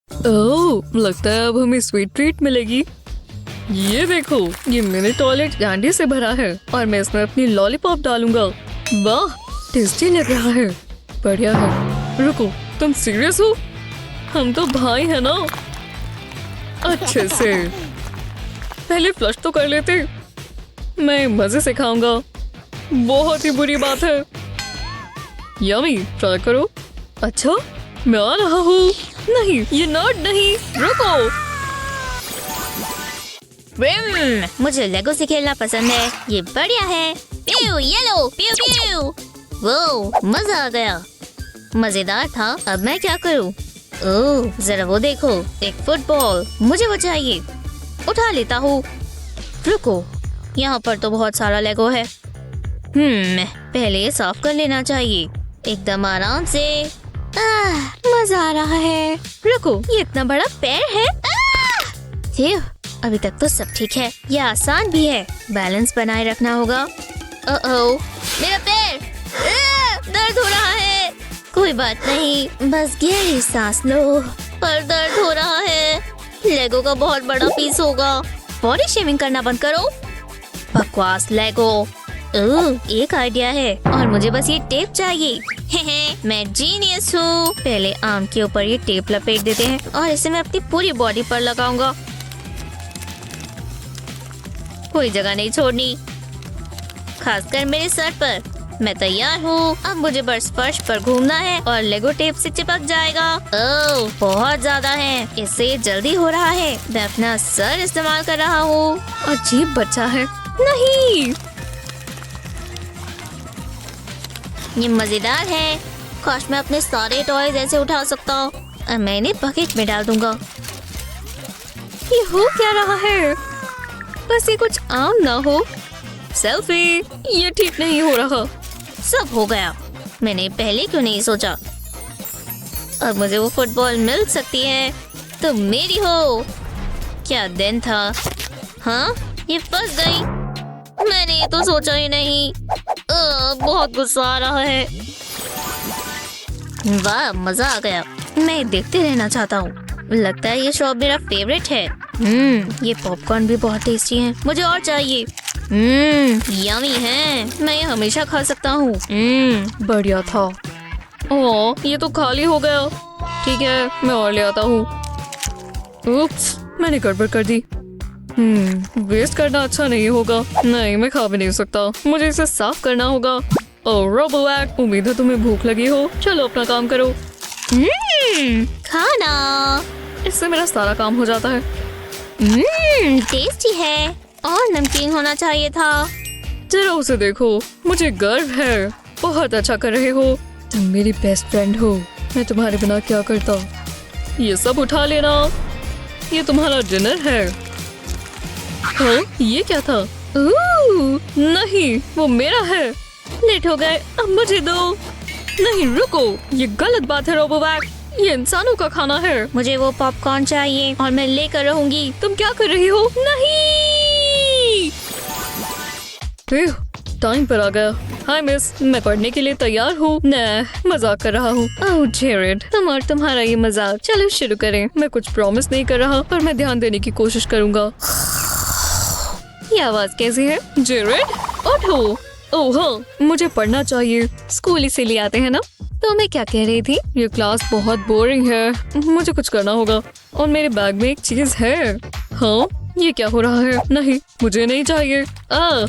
ओह, लगता है अब हमें स्वीट ट्रीट मिलेगी। ये देखो, ये मिनी टॉयलेट कैंडी से भरा है और मैं इसमें अपनी लॉलीपॉप डालूंगा। वाह, टेस्टी लग रहा है। बढ़िया है। रुको, तुम सीरियस हो? हम तो भाई हैं ना। अच्छे से। पहले फ्लश तो कर लेते। मैं मजे से खाऊंगा। बहुत ही बुरी बात है। यम्मी, ट्राई करो। अच्छा, मैं आ रहा हूँ। नहीं, ये नॉट नहीं। रुको। मुझे लेगो से खेलना पसंद है। ये बढ़िया है। प्यू येलो, प्यू प्यू। वो मजा आ गया। मजेदार था। अब मैं क्या करूँ? ओह, जरा वो देखो, एक फुटबॉल। मुझे वो चाहिए। उठा लेता हूँ। रुको, यहाँ पर तो बहुत सारा लेगो है। पहले साफ कर लेना चाहिए, एकदम आराम से। मजा आ रहा है। रुको, ये इतना बड़ा पैर है। अभी तक तो सब ठीक है। ये आसान भी है। बैलेंस बनाए रखना होगा। ओह, मेरा पैर दर्द हो रहा है। कोई बात नहीं, बस गहरी सांस लो। पर दर्द हो रहा है। लेगो का बहुत बड़ा पीस होगा। बॉडी शेविंग करना बंद करो। बकवास लेगो। एक आइडिया है, और मुझे बस ये टेप चाहिए। मैं जीनियस हूँ। पहले आर्म के ऊपर ये टेप लपेट देते हैं और इसे मैं अपनी पूरी बॉडी पर लगाऊंगा। कोई जगह नहीं छोड़नी, खासकर मेरे सर पर। मैं तैयार हूँ। अब मुझे बस फर्श पर घूमना है और लेगो टेप से चिपक जाएगा। ओह, बहुत ज्यादा है। इससे जल्दी हो रहा है। मैं अपना सर इस्तेमाल कर रहा हूँ। अजीब बच्चा है। नहीं, ये मजेदार है। काश मैं अपने सारे टॉयज ऐसे उठा सकता। अब मैं इन्हें बकेट में डाल दूंगा। ये हो क्या रहा है? बस ये कुछ आम ना हो। सेल्फी। ये ठीक नहीं हो रहा। सब हो गया। मैंने पहले क्यों नहीं सोचा। अब मुझे वो फुटबॉल मिल सकती है तो मेरी हो। क्या दिन था। हाँ, ये फंस गई। मैंने ये तो सोचा ही नहीं। बहुत गुस्सा आ रहा है। वाह, मजा आ गया। मैं देखते रहना चाहता हूँ। लगता है ये शॉप मेरा फेवरेट है। ये पॉपकॉर्न भी बहुत टेस्टी है। मुझे और चाहिए। यमी है। मैं ये हमेशा खा सकता हूँ। बढ़िया था। ओह, ये तो खाली हो गया। ठीक है, मैं और ले आता हूँ। उप्स, मैंने गड़बड़ कर दी। वेस्ट करना अच्छा नहीं होगा। नहीं, मैं खा भी नहीं सकता। मुझे इसे साफ करना होगा। ओह रोबोवैक, उम्मीद है तुम्हें भूख लगी हो। चलो अपना काम करो। खाना। इससे मेरा सारा काम हो जाता है। टेस्टी है और नमकीन होना चाहिए था। जरा उसे देखो। मुझे गर्व है। बहुत अच्छा कर रहे हो। तुम मेरी बेस्ट फ्रेंड हो। मैं तुम्हारे बिना क्या करता। ये सब उठा लेना। ये तुम्हारा डिनर है। हाँ, ये क्या था? नहीं, वो मेरा है। लेट हो गए, अब मुझे दो। नहीं, रुको, ये गलत बात है रोबोवैक। ये इंसानों का खाना है। मुझे वो पॉपकॉर्न चाहिए और मैं लेकर रहूंगी। तुम क्या कर रही हो? नहीं। टाइम पर आ गया। हाय मिस, मैं पढ़ने के लिए तैयार हूँ। नहीं, मजाक कर रहा हूँ। ओह जेरेड, तुम और तुम्हारा ये मजाक। चलो शुरू करें। मैं कुछ प्रॉमिस नहीं कर रहा, पर मैं ध्यान देने की कोशिश करूँगा। ये आवाज कैसी है? जेरेड, उठो। ओह हाँ, मुझे पढ़ना चाहिए। स्कूल इसीलिए आते हैं ना। तो मैं क्या कह रही थी? ये क्लास बहुत बोरिंग है। मुझे कुछ करना होगा। और मेरे बैग में एक चीज है। हाँ, ये क्या हो रहा है? नहीं, मुझे नहीं चाहिए।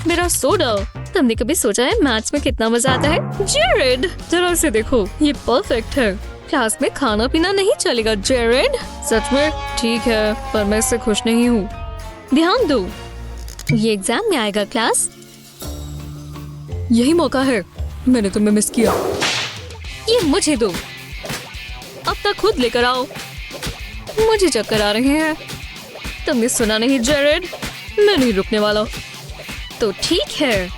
मेरा सोडा। तुमने कभी सोचा है मैथ्स में कितना मजा आता है? जेरेड, जरा इसे देखो। ये परफेक्ट है। क्लास में खाना पीना नहीं चलेगा जेरेड। सच में? ठीक है, पर मैं इससे खुश नहीं हूँ। ध्यान दो, ये एग्जाम में आएगा क्लास। यही मौका है। मैंने तुम्हें मिस किया। ये मुझे दो। अब तक खुद लेकर आओ। मुझे चक्कर आ रहे हैं। तुमने सुना नहीं जेरेड? मैं नहीं रुकने वाला। तो ठीक है।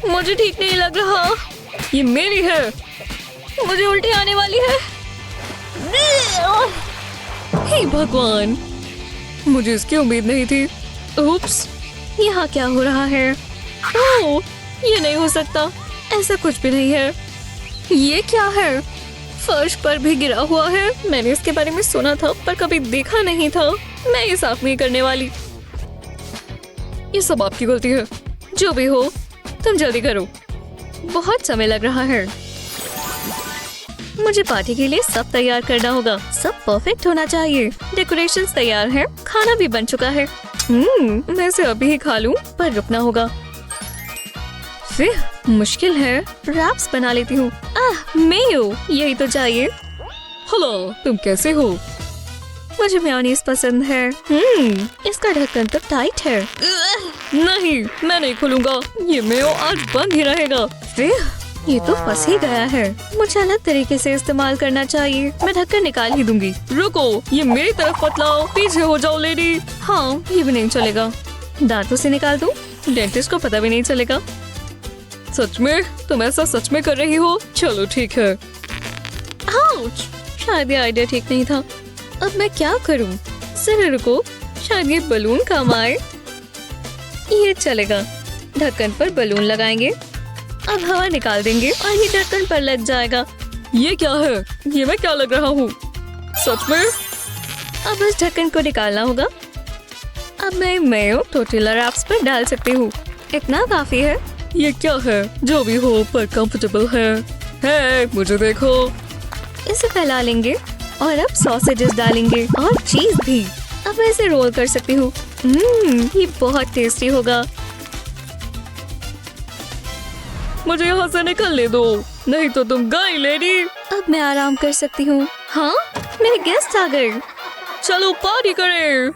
मुझे ठीक नहीं लग रहा। ये मेरी है। मुझे उल्टी आने वाली है। हे भगवान, मुझे इसकी उम्मीद नहीं थी। उप्स, यहाँ क्या हो रहा है? ओह, ये नहीं हो सकता। ऐसा कुछ भी नहीं है। ये क्या है? फर्श पर भी गिरा हुआ है। मैंने इसके बारे में सुना था, पर कभी देखा नहीं था। मैं ये साफ नहीं करने वाली। ये सब आपकी गलती है। जो भी हो, तुम जल्दी करो। बहुत समय लग रहा है। मुझे पार्टी के लिए सब तैयार करना होगा। सब परफेक्ट होना चाहिए। डेकोरेशंस तैयार है। खाना भी बन चुका है। मैं इसे अभी ही खा लूं, पर रुकना होगा। फिर मुश्किल है। रैप्स बना लेती हूँ। मेयो, यही तो चाहिए। हेलो, तुम कैसे हो? मुझे मेयोनीज पसंद है। इसका ढक्कन तो टाइट है। नहीं, मैं नहीं खोलूंगा। ये मेयो आज बंद ही रहेगा। फिर ये तो फंस ही गया है। मुझे अलग तरीके से इस्तेमाल करना चाहिए। मैं ढक्कन निकाल ही दूंगी। रुको, ये मेरी तरफ मत लाओ। पीछे हो जाओ लेडी। हाँ, ये भी नहीं चलेगा। दांतों से निकाल दूं? डेंटिस्ट को पता भी नहीं चलेगा। सच में? तुम ऐसा सच में कर रही हो? चलो ठीक है। आउच! शायद ये आइडिया ठीक नहीं था। अब मैं क्या करूं? जरा रुको, शायद ये बलून काम आए। ये चलेगा। ढक्कन पर बलून लगाएंगे। अब हवा निकाल देंगे और ये ढक्कन पर लग जाएगा। ये क्या है? ये मैं क्या लग रहा हूँ? सच में? अब इस ढक्कन को निकालना होगा। अब मैं मेयो टोर्टिला रैप्स पर डाल सकती हूँ। इतना काफी है। ये क्या है? जो भी हो, पर कंफर्टेबल है। हे, मुझे देखो। इसे फैला लेंगे और अब सॉसेजेस डालेंगे और चीज भी। अब मैं इसे रोल कर सकती हूँ। ये बहुत टेस्टी होगा। मुझे यहाँ से निकलने दो, नहीं तो तुम गई लेडी। अब मैं आराम कर सकती हूँ। हाँ, मेरे गेस्ट आ गए। चलो पार्टी करें।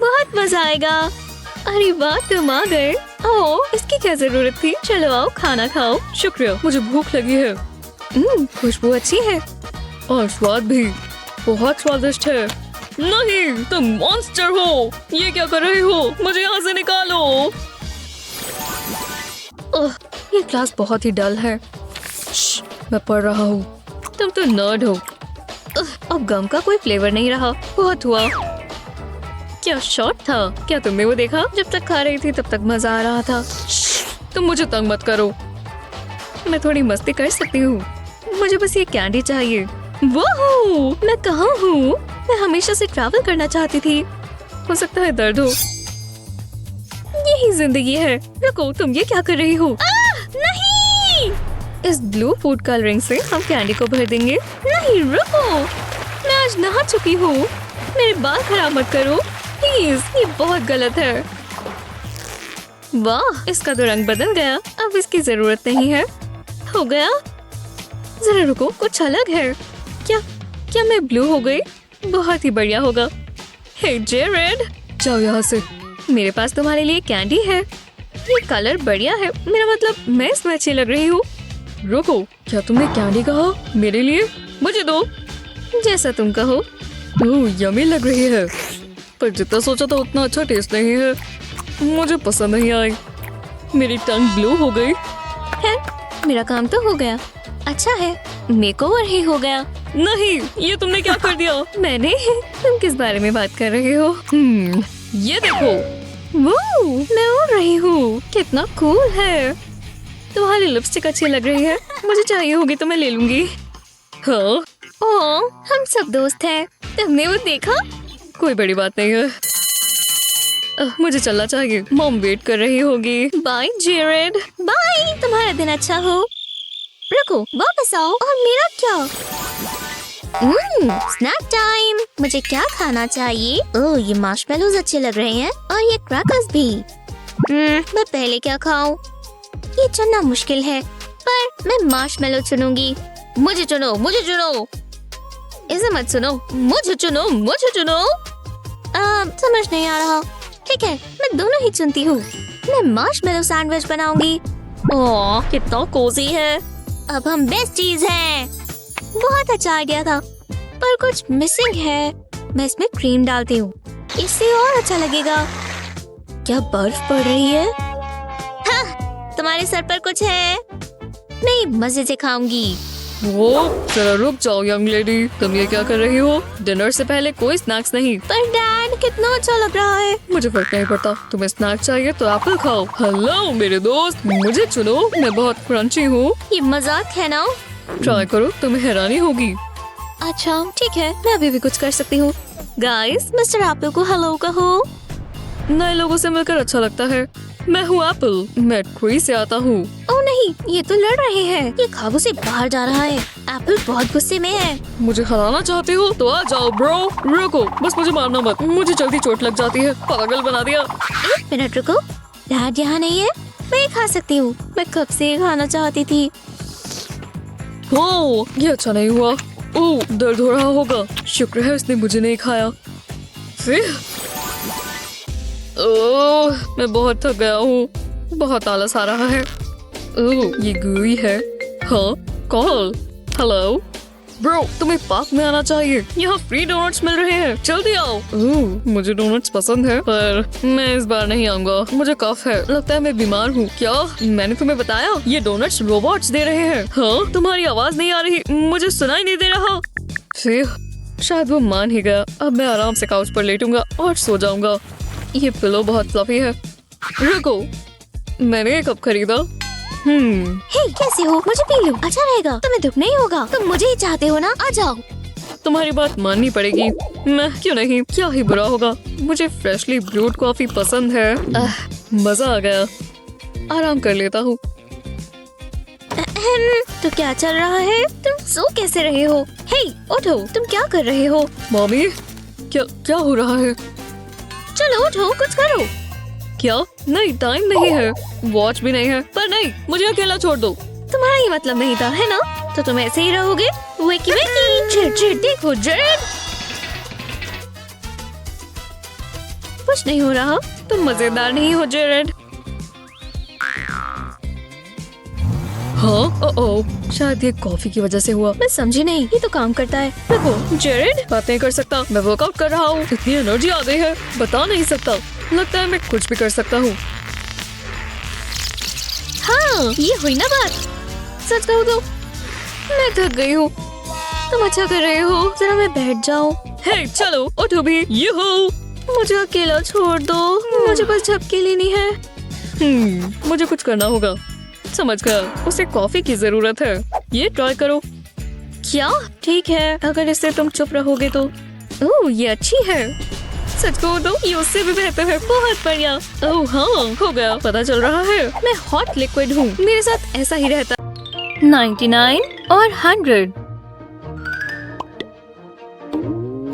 बहुत मजा आएगा। अरे वाह, तुम आ गए। ओह, इसकी क्या जरूरत थी? चलो आओ, खाना खाओ। शुक्रिया, मुझे भूख लगी है। खुशबू अच्छी है और स्वाद भी बहुत स्वादिष्ट है। नहीं, तुम मॉन्स्टर हो। ये क्या कर रहे हो? मुझे यहाँ से निकालो। ये क्लास बहुत ही डल है। श्श, मैं पढ़ रहा हूँ। तुम तो नर्ड हो। अब गम का कोई फ्लेवर नहीं रहा। बहुत हुआ। क्या शॉट था। क्या तुमने वो देखा? जब तक खा रही थी तब तक मजा आ रहा था। श्श, तुम मुझे तंग मत करो। मैं थोड़ी मस्ती कर सकती हूँ। मुझे बस ये कैंडी चाहिए। वो मैं कहाँ हूँ? मैं हमेशा से ट्रैवल करना चाहती थी। हो सकता है दर्द हो। यही जिंदगी है। रुको, तुम ये क्या कर रही हो? नहीं! इस ब्लू फूड कलरिंग से हम कैंडी को भर देंगे। नहीं, रुको, मैं आज नहा चुकी हूँ। मेरे बाल खराब मत करो प्लीज, ये बहुत गलत है। वाह, इसका तो रंग बदल गया। अब इसकी जरूरत नहीं है। हो गया। जरा रुको, कुछ अलग है। क्या मैं ब्लू हो गई? बहुत ही बढ़िया होगा। हे जेरेड, जाओ यहाँ से। मेरे पास तुम्हारे लिए कैंडी है। ये कलर बढ़िया है। मेरा मतलब मैं इसमें अच्छी लग रही हूँ। रुको, क्या तुमने कैंडी कहा? मेरे लिए? मुझे दो। जैसा तुम कहो। ओह, यम्मी लग रही है, पर जितना सोचा था उतना अच्छा टेस्ट नहीं है। मुझे पसंद नहीं आई। मेरी टंग ब्लू हो गई है। मेरा काम तो हो गया। अच्छा है, मेकओवर ही हो गया। नहीं, ये तुमने क्या कर दिया? मैंने? तुम किस बारे में बात कर रहे हो? ये देखो, वो मैं उड़ रही हूँ। कितना कूल है। तुम्हारी लिपस्टिक अच्छी लग रही है। मुझे चाहिए होगी तो मैं ले लूंगी। हाँ, ओह, हम सब दोस्त हैं। तुमने वो देखा? कोई बड़ी बात नहीं है। मुझे चलना चाहिए। मॉम वेट कर रही होगी। Bye Jared. बाय, तुम्हारा दिन अच्छा हो। रुको, वापस आओ। और मेरा क्या? Snack time. मुझे क्या खाना चाहिए? ओह, ये मार्शमेलोज अच्छे लग रहे हैं और ये क्रैकर्स भी। मैं पहले क्या खाऊं? ये चुनना मुश्किल है, पर मैं मार्शमेलो चुनूंगी। मुझे चुनो, मुझे चुनो। इसे मत सुनो। मुझे चुनो, मुझे चुनो। समझ नहीं आ रहा। ठीक है, मैं दोनों ही चुनती हूँ। मैं मार्शमेलो सैंडविच बनाऊंगी। ओह, कितना कोजी है। अब हम बेस्ट चीज हैं। बहुत अच्छा आइडिया था, पर कुछ मिसिंग है। मैं इसमें क्रीम डालती हूँ, इससे और अच्छा लगेगा। क्या बर्फ पड़ रही है? हाँ, तुम्हारे सर पर कुछ है। मैं मजे से खाऊंगी। वो, जरा रुक जाओ यंग लेडी। तुम ये क्या कर रही हो? डिनर से पहले कोई स्नैक्स नहीं। पर डैड, कितना अच्छा लग रहा है। मुझे फर्क नहीं पड़ता। तुम्हें स्नैक चाहिए तो एप्पल खाओ। हेलो मेरे दोस्त, मुझे चुनो। मैं बहुत क्रंची हूँ। ये मजाक है ना? ट्राई करो, तुम्हें हैरानी होगी। अच्छा ठीक है, मैं अभी भी कुछ कर सकती हूँ। गाइस, मिस्टर एप्पल को हेलो कहो। नए लोगों से मिलकर अच्छा लगता है। मैं हूँ एप्पल, मैं ट्री से आता हूँ। ओह नहीं, ये तो लड़ रहे हैं। ये खाबों से बाहर जा रहा है। एप्पल बहुत गुस्से में है। मुझे हराना चाहते हो तो आ जाओ ब्रो। रुको, बस मुझे मारना मत। मुझे जल्दी चोट लग जाती है। पागल बना दिया। 1 मिनट रुको, डैड यहाँ नहीं है। मैं ये खा सकती हूँ। मैं कब से ये खाना चाहती थी। ओह, ये अच्छा नहीं हुआ। ओह, दर्द हो रहा होगा। शुक्र है उसने मुझे नहीं खाया। फिर ओह, मैं बहुत थक गया हूँ। बहुत आलस आ रहा है। ओह, ये गुई है। हाँ, कॉल। हेलो ब्रो, तुम्हें पार्क में आना चाहिए। यहाँ फ्री डोनट्स मिल रहे हैं, जल्दी आओ। ओह, मुझे डोनट्स पसंद है, पर मैं इस बार नहीं आऊंगा। मुझे कफ है, लगता है मैं बीमार हूँ। क्या मैंने तुम्हें बताया? ये डोनट्स रोबोट्स दे रहे हैं। हाँ, तुम्हारी आवाज नहीं आ रही, मुझे सुनाई नहीं दे रहा। फिर शायद वो मान ही गया। अब मैं आराम से काउच पर लेटूंगा और सो जाऊंगा। ये पिलो बहुत फ्लफी है। रुको, मैंने ये कब खरीदा? हे, कैसे हो? मुझे पी लो, अच्छा रहेगा। तुम्हें दुख नहीं होगा। तुम मुझे ही चाहते हो ना? आ जाओ। तुम्हारी बात माननी पड़ेगी। मैं क्यों नहीं, क्या ही बुरा होगा। मुझे फ्रेशली ब्रूड कॉफी पसंद है। मजा आ गया। आराम कर लेता हूँ। तो क्या चल रहा है? तुम सो कैसे रहे हो? हे, उठो, तुम क्या कर रहे हो? मम्मी, क्या हो रहा है? चलो उठो, कुछ करो। क्या? नहीं, टाइम नहीं है, वॉच भी नहीं है। पर नहीं, मुझे अकेला छोड़ दो। तुम्हारा ये मतलब नहीं था, है ना? तो तुम ऐसे ही रहोगे। वेकी वेकी, जेड देखो जेड। कुछ नहीं हो रहा। तुम मजेदार नहीं हो जेरेड। हाँ, ओह, शायद ये कॉफी की वजह से हुआ। मैं समझी नहीं, ये तो काम करता है। देखो जेरेड, बात नहीं कर सकता। मैं वर्कआउट कर रहा हूँ। इतनी एनर्जी आ गई है, बता नहीं सकता। लगता है मैं कुछ भी कर सकता हूँ। हाँ, हाँ, ये हुई ना बात। सच कहूँ तो मैं थक गई हूँ। तुम अच्छा कर रहे हो, जरा मैं बैठ जाऊँ। हे चलो उठो भी, ये हो। मुझे अकेला छोड़ दो, मुझे बस झपकी लेनी है। मुझे कुछ करना होगा। समझ गया, उसे कॉफी की जरूरत है। ये ट्राई करो। क्या? ठीक है, अगर इससे तुम चुप रहोगे तो। ओह ये अच्छी है। सच कहूँ तो ये उससे भी बेहतर है। बहुत बढ़िया। ओह हाँ, हो गया, पता चल रहा है। मैं हॉट लिक्विड हूँ, मेरे साथ ऐसा ही रहता। 99 और 100।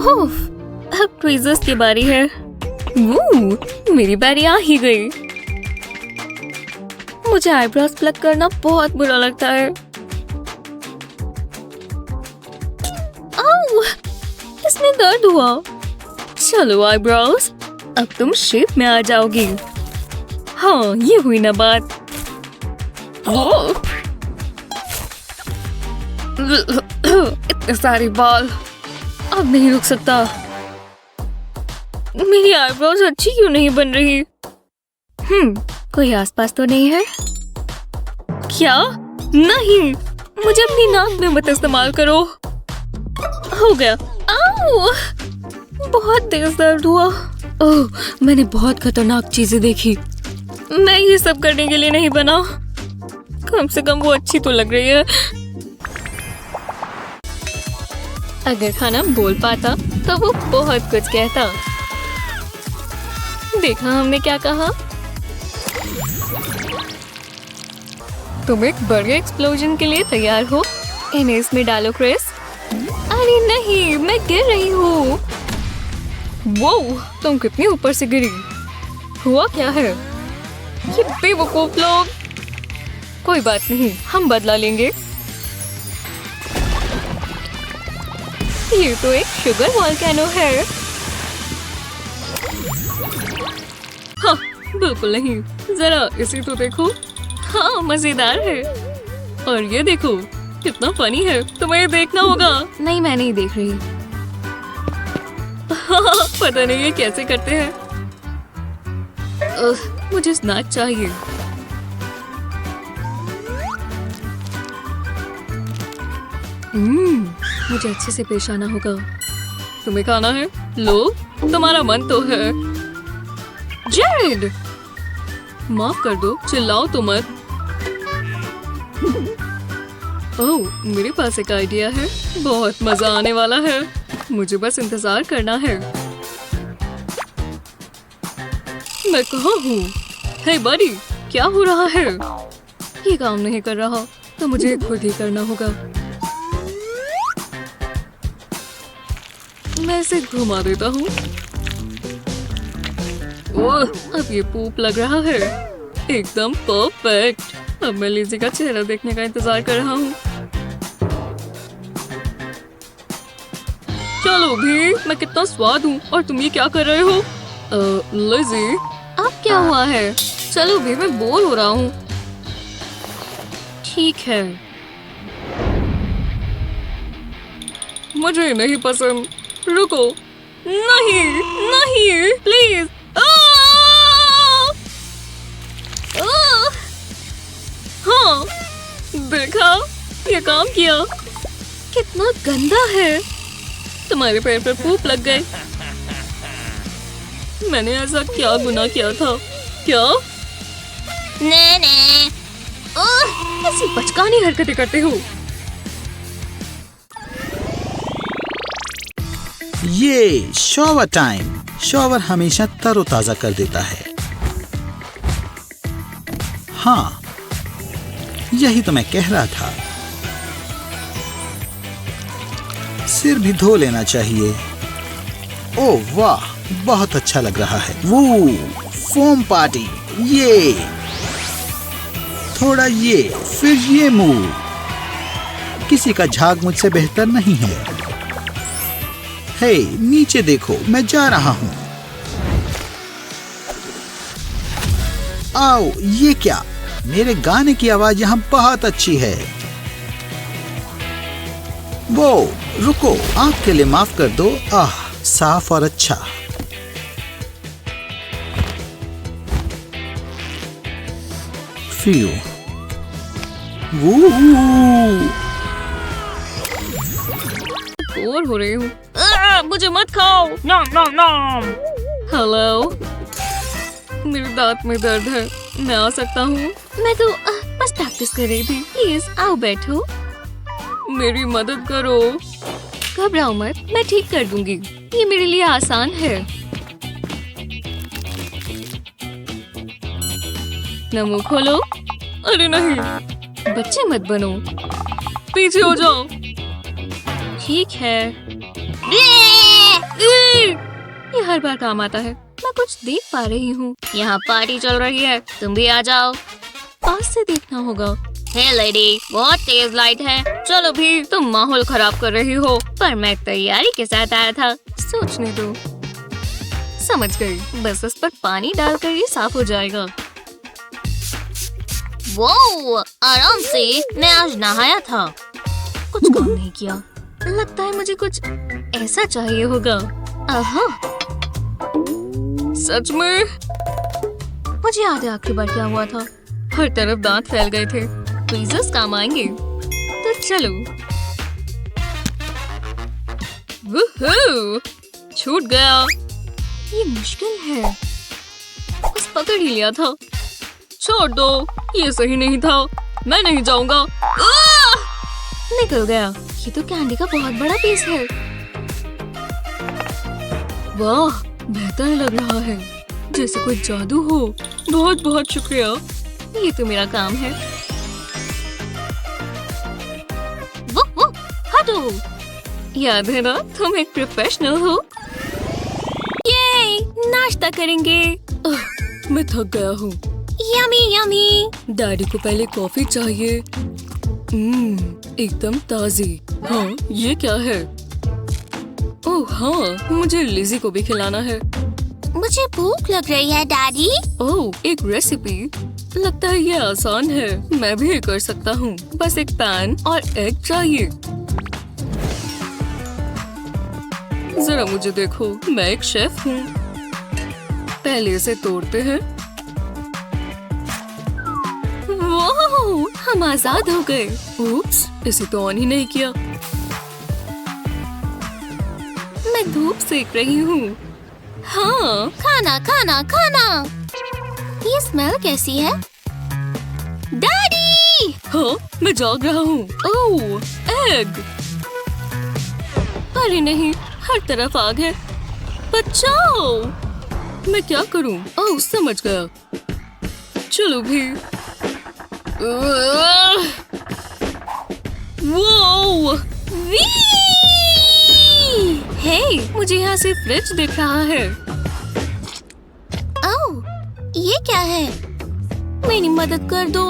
ओफ, अब ट्वीजर्स की बारी है। मेरी बारी आ ही गई। मुझे आईब्रोज प्लग करना बहुत बुरा लगता है। आउ, इसमें दर्द हुआ। चलो आईब्रोज, अब तुम शेप में आ जाओगी। हाँ, ये हुई ना बात। इतने सारे बाल, अब नहीं रुक सकता। मेरी आईब्रोज अच्छी क्यों नहीं बन रही? कोई आसपास तो नहीं है? क्या? नहीं, मुझे अपनी नाक में मत इस्तेमाल करो। हो गया। आओ! बहुत तेज दर्द हुआ। ओह, मैंने बहुत खतरनाक चीजें देखी। मैं ये सब करने के लिए नहीं बना। कम से कम वो अच्छी तो लग रही है। अगर खाना बोल पाता तो वो बहुत कुछ कहता। देखा हमने क्या कहा? तुम एक बड़े एक्सप्लोजन के लिए तैयार हो? इन्हें इसमें डालो क्रिस। अरे नहीं, मैं गिर रही हूँ। वो, तुम कितनी ऊपर से गिरी? हुआ क्या है? ये बेवकूफ लोग। कोई बात नहीं, हम बदला लेंगे। ये तो एक शुगर वोल्केनो है। हाँ, बिल्कुल नहीं। जरा इसे तो देखो। हाँ, मजेदार है। और ये देखो, कितना फनी है। तुम्हें देखना होगा। नहीं, मैं नहीं देख रही। पता नहीं ये कैसे करते हैं। मुझे स्नैक चाहिए। मुझे अच्छे से पेश आना होगा। तुम्हें खाना है? लो, तुम्हारा मन तो है। जेड, माफ कर दो, चिल्लाओ तो मत। ओह, मेरे पास एक आइडिया है। बहुत मजा आने वाला है। मुझे बस इंतजार करना है। मैं कहाँ हूँ? हे बड़ी, क्या हो रहा है? ये काम नहीं कर रहा तो मुझे खुद ही करना होगा। मैं इसे घुमा देता हूँ। ओह, अब ये पूप लग रहा है। एकदम परफेक्ट। अब मैं लिज़ी का चेहरा देखने का इंतजार कर रहा हूँ। चलो भी, मैं कितना स्वाद हूँ और तुम ये क्या कर रहे हो? लिज़ी, अब क्या हुआ है? चलो भी, मैं बोर हो रहा हूँ। ठीक है, मुझे नहीं पसंद। रुको, नहीं नहीं, प्लीज। हाँ, देखा, ये काम किया। कितना गंदा है। तुम्हारे पैर पर पूप लग गए। मैंने ऐसा क्या गुनाह किया था? क्या? नहीं, ऐसी बचकानी हरकतें करते हो। ये शॉवर टाइम। शॉवर हमेशा तरोताजा कर देता है। हाँ, यही तो मैं कह रहा था। सिर भी धो लेना चाहिए। ओह वाह, बहुत अच्छा लग रहा है। वो फोम पार्टी, ये थोड़ा ये, फिर ये मूव। किसी का झाग मुझसे बेहतर नहीं है। हे, नीचे देखो, मैं जा रहा हूँ। आओ, ये क्या? मेरे गाने की आवाज यहाँ बहुत अच्छी है। वो, रुको, आँख के लिए माफ कर दो। आह, साफ और अच्छा। फ्यू, वूहू। बोर हो रही हूँ। मुझे मत खाओ। नॉम नॉम नॉम। हेलो, मेरे दांत में दर्द है, मैं आ सकता हूँ? मैं तो बस प्रैक्टिस कर रही थी। प्लीज आओ बैठो। मेरी मदद करो। घबराओ मत, मैं ठीक कर दूंगी। ये मेरे लिए आसान है। नमो खोलो। अरे नहीं, बच्चे मत बनो, पीछे हो जाओ। ठीक है। ये हर बार काम आता है। मैं कुछ देख पा रही हूँ। यहाँ पार्टी चल रही है, तुम भी आ जाओ। पास से देखना होगा। हे लेडी, बहुत तेज लाइट है। चलो भी, तुम माहौल खराब कर रही हो। पर मैं तैयारी के साथ आया था। सोचने दो। समझ गई, बस इस पर पानी डालकर ये साफ हो जाएगा। वो आराम से, मैं आज नहाया था। कुछ काम नहीं किया। लगता है मुझे कुछ ऐसा चाहिए होगा। आहा, सच में? मुझे याद है आखिरी बार क्या हुआ था। हर तरफ दांत फैल गए थे। ट्वीजर्स काम आएंगे। तो चलो। वूहू, छूट गया। ये मुश्किल है। बस पकड़ ही लिया था। छोड़ दो, ये सही नहीं था। मैं नहीं जाऊंगा। निकल गया। ये तो कैंडी का बहुत बड़ा पीस है। वाह, बेहतर लग रहा है, जैसे कोई जादू हो। बहुत बहुत शुक्रिया, ये तो मेरा काम है। वो, हटो। याद है ना, तुम एक प्रोफेशनल हो। ये नाश्ता करेंगे। मैं थक गया हूँ। Yummy yummy. डैडी को पहले कॉफी चाहिए। एकदम ताजी। हाँ, ये क्या है? ओह हाँ, मुझे लिज़ी को भी खिलाना है। मुझे भूख लग रही है डैडी। ओह, एक रेसिपी। लगता है ये आसान है, मैं भी ये कर सकता हूँ। बस एक पैन और एग चाहिए। जरा मुझे देखो, मैं एक शेफ हूँ। पहले इसे तोड़ते हैं। वाह, हम आजाद हो गए। उप्स, इसे तो ऑन ही नहीं किया। मैं धूप सेक रही हूँ। हाँ, खाना खाना खाना। ये स्मेल कैसी है? डैडी! हाँ, मैं जाग रहा हूँ। ओह, एग। अरे नहीं, हर तरफ आग है। बचाओ! मैं क्या करूँ? ओह, समझ गया। चलो भी। वो! हे, मुझे यहाँ से फ्रिज दिख रहा है। ओह, ये क्या है? मेरी मदद कर दो।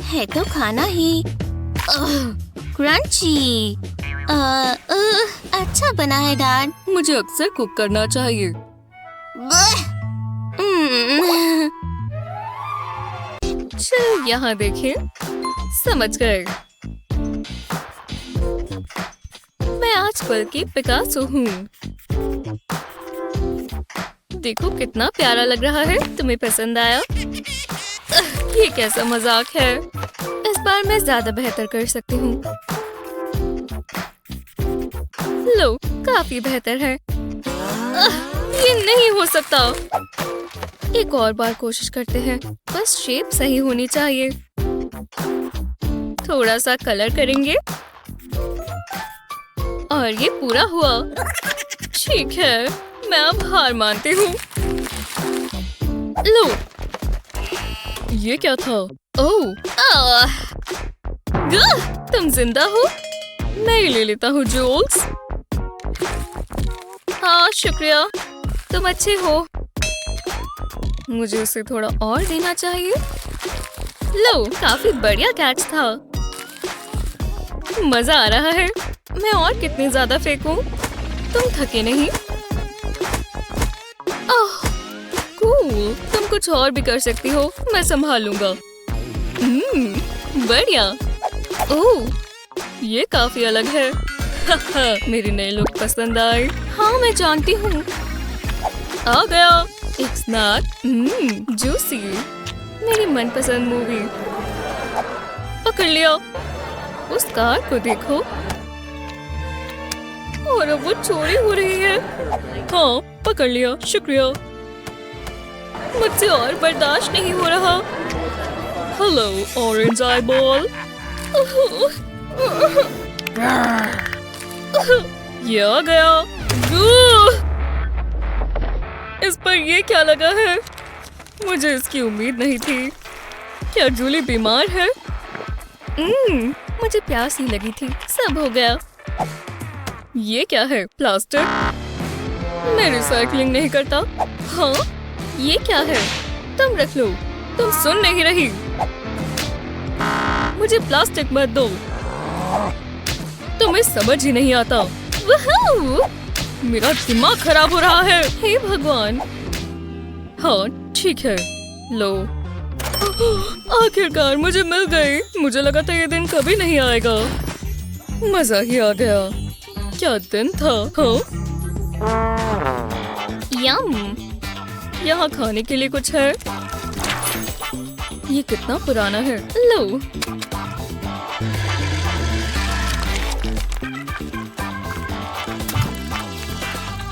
है तो खाना ही। क्रंची। अच्छा बना है डैड। मुझे अक्सर कुक करना चाहिए। चल यहाँ देखें। समझ गए। मैं आजकल की पिकासो हूँ। देखो कितना प्यारा लग रहा है। तुम्हें पसंद आया? ये कैसा मजाक है। इस बार मैं ज्यादा बेहतर कर सकती हूँ। लो, काफी बेहतर है। ये नहीं हो सकता। एक और बार कोशिश करते हैं। बस शेप सही होनी चाहिए। थोड़ा सा कलर करेंगे और ये पूरा हुआ। ठीक है, मैं अब हार मानती हूँ। लो, ये क्या था? ओह, तुम जिंदा हो? मैं ही ले लेता हूँ जूल्स। हाँ, शुक्रिया, तुम अच्छे हो। मुझे उसे थोड़ा और देना चाहिए। लो, काफी बढ़िया कैच था। मजा आ रहा है। मैं और कितनी ज्यादा फेंकूं? तुम थके नहीं? ओह, कूल। तुम कुछ और भी कर सकती हो, मैं संभालूंगा। बढ़िया। ओह, ये काफी अलग है। मेरी नई लुक पसंद आई। हाँ, मैं जानती हूँ। आ गया एक स्नैक। जूसी। मेरी मनपसंद मूवी। पकड़ लिया। उस कार को देखो और अब वो चोरी हो रही है। हाँ, पकड़ लिया, शुक्रिया। मुझसे और बर्दाश्त नहीं हो रहा। Hello orange eye ball. ये आ गया। इस पर ये क्या लगा है? मुझे इसकी उम्मीद नहीं थी। क्या जूली बीमार है? मुझे प्यास ही लगी थी। सब हो गया। ये क्या है? प्लास्टिक? मैं रिसाइकलिंग नहीं करता। हाँ, ये क्या है? तुम रख लो। तुम सुन नहीं रही। मुझे प्लास्टिक मत दो। तुम्हें समझ ही नहीं आता। वहू! मेरा दिमाग खराब हो रहा है। हे भगवान। हाँ, ठीक है, लो। आखिरकार मुझे मिल गई। मुझे लगा था ये दिन कभी नहीं आएगा। मजा ही आ गया। क्या दिन था? हाँ? यम। यहाँ खाने के लिए कुछ है? ये कितना पुराना है। लो।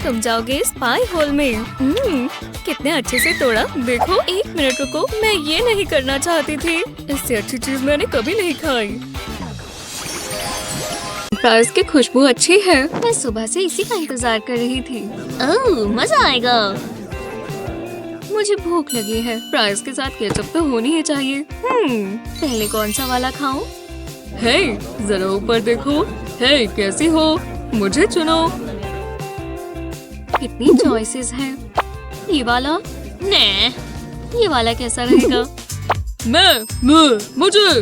तुम जाओगे स्पाई होल में। कितने अच्छे से तोड़ा। देखो, 1 मिनट रुको। मैं ये नहीं करना चाहती थी। इससे अच्छी चीज मैंने कभी नहीं खाई। फ्राइज की खुशबू अच्छी है। मैं सुबह से इसी का इंतजार कर रही थी। ओह, मजा आएगा। मुझे भूख लगी है। फ्राइज के साथ केचप तो होनी ही चाहिए। पहले कौन सा वाला खाऊं? हे, जरा ऊपर देखो। हे, कैसी हो? मुझे चुनो। कितनी चॉइसेस हैं। ये वाला? नहीं, ये वाला कैसा रहेगा?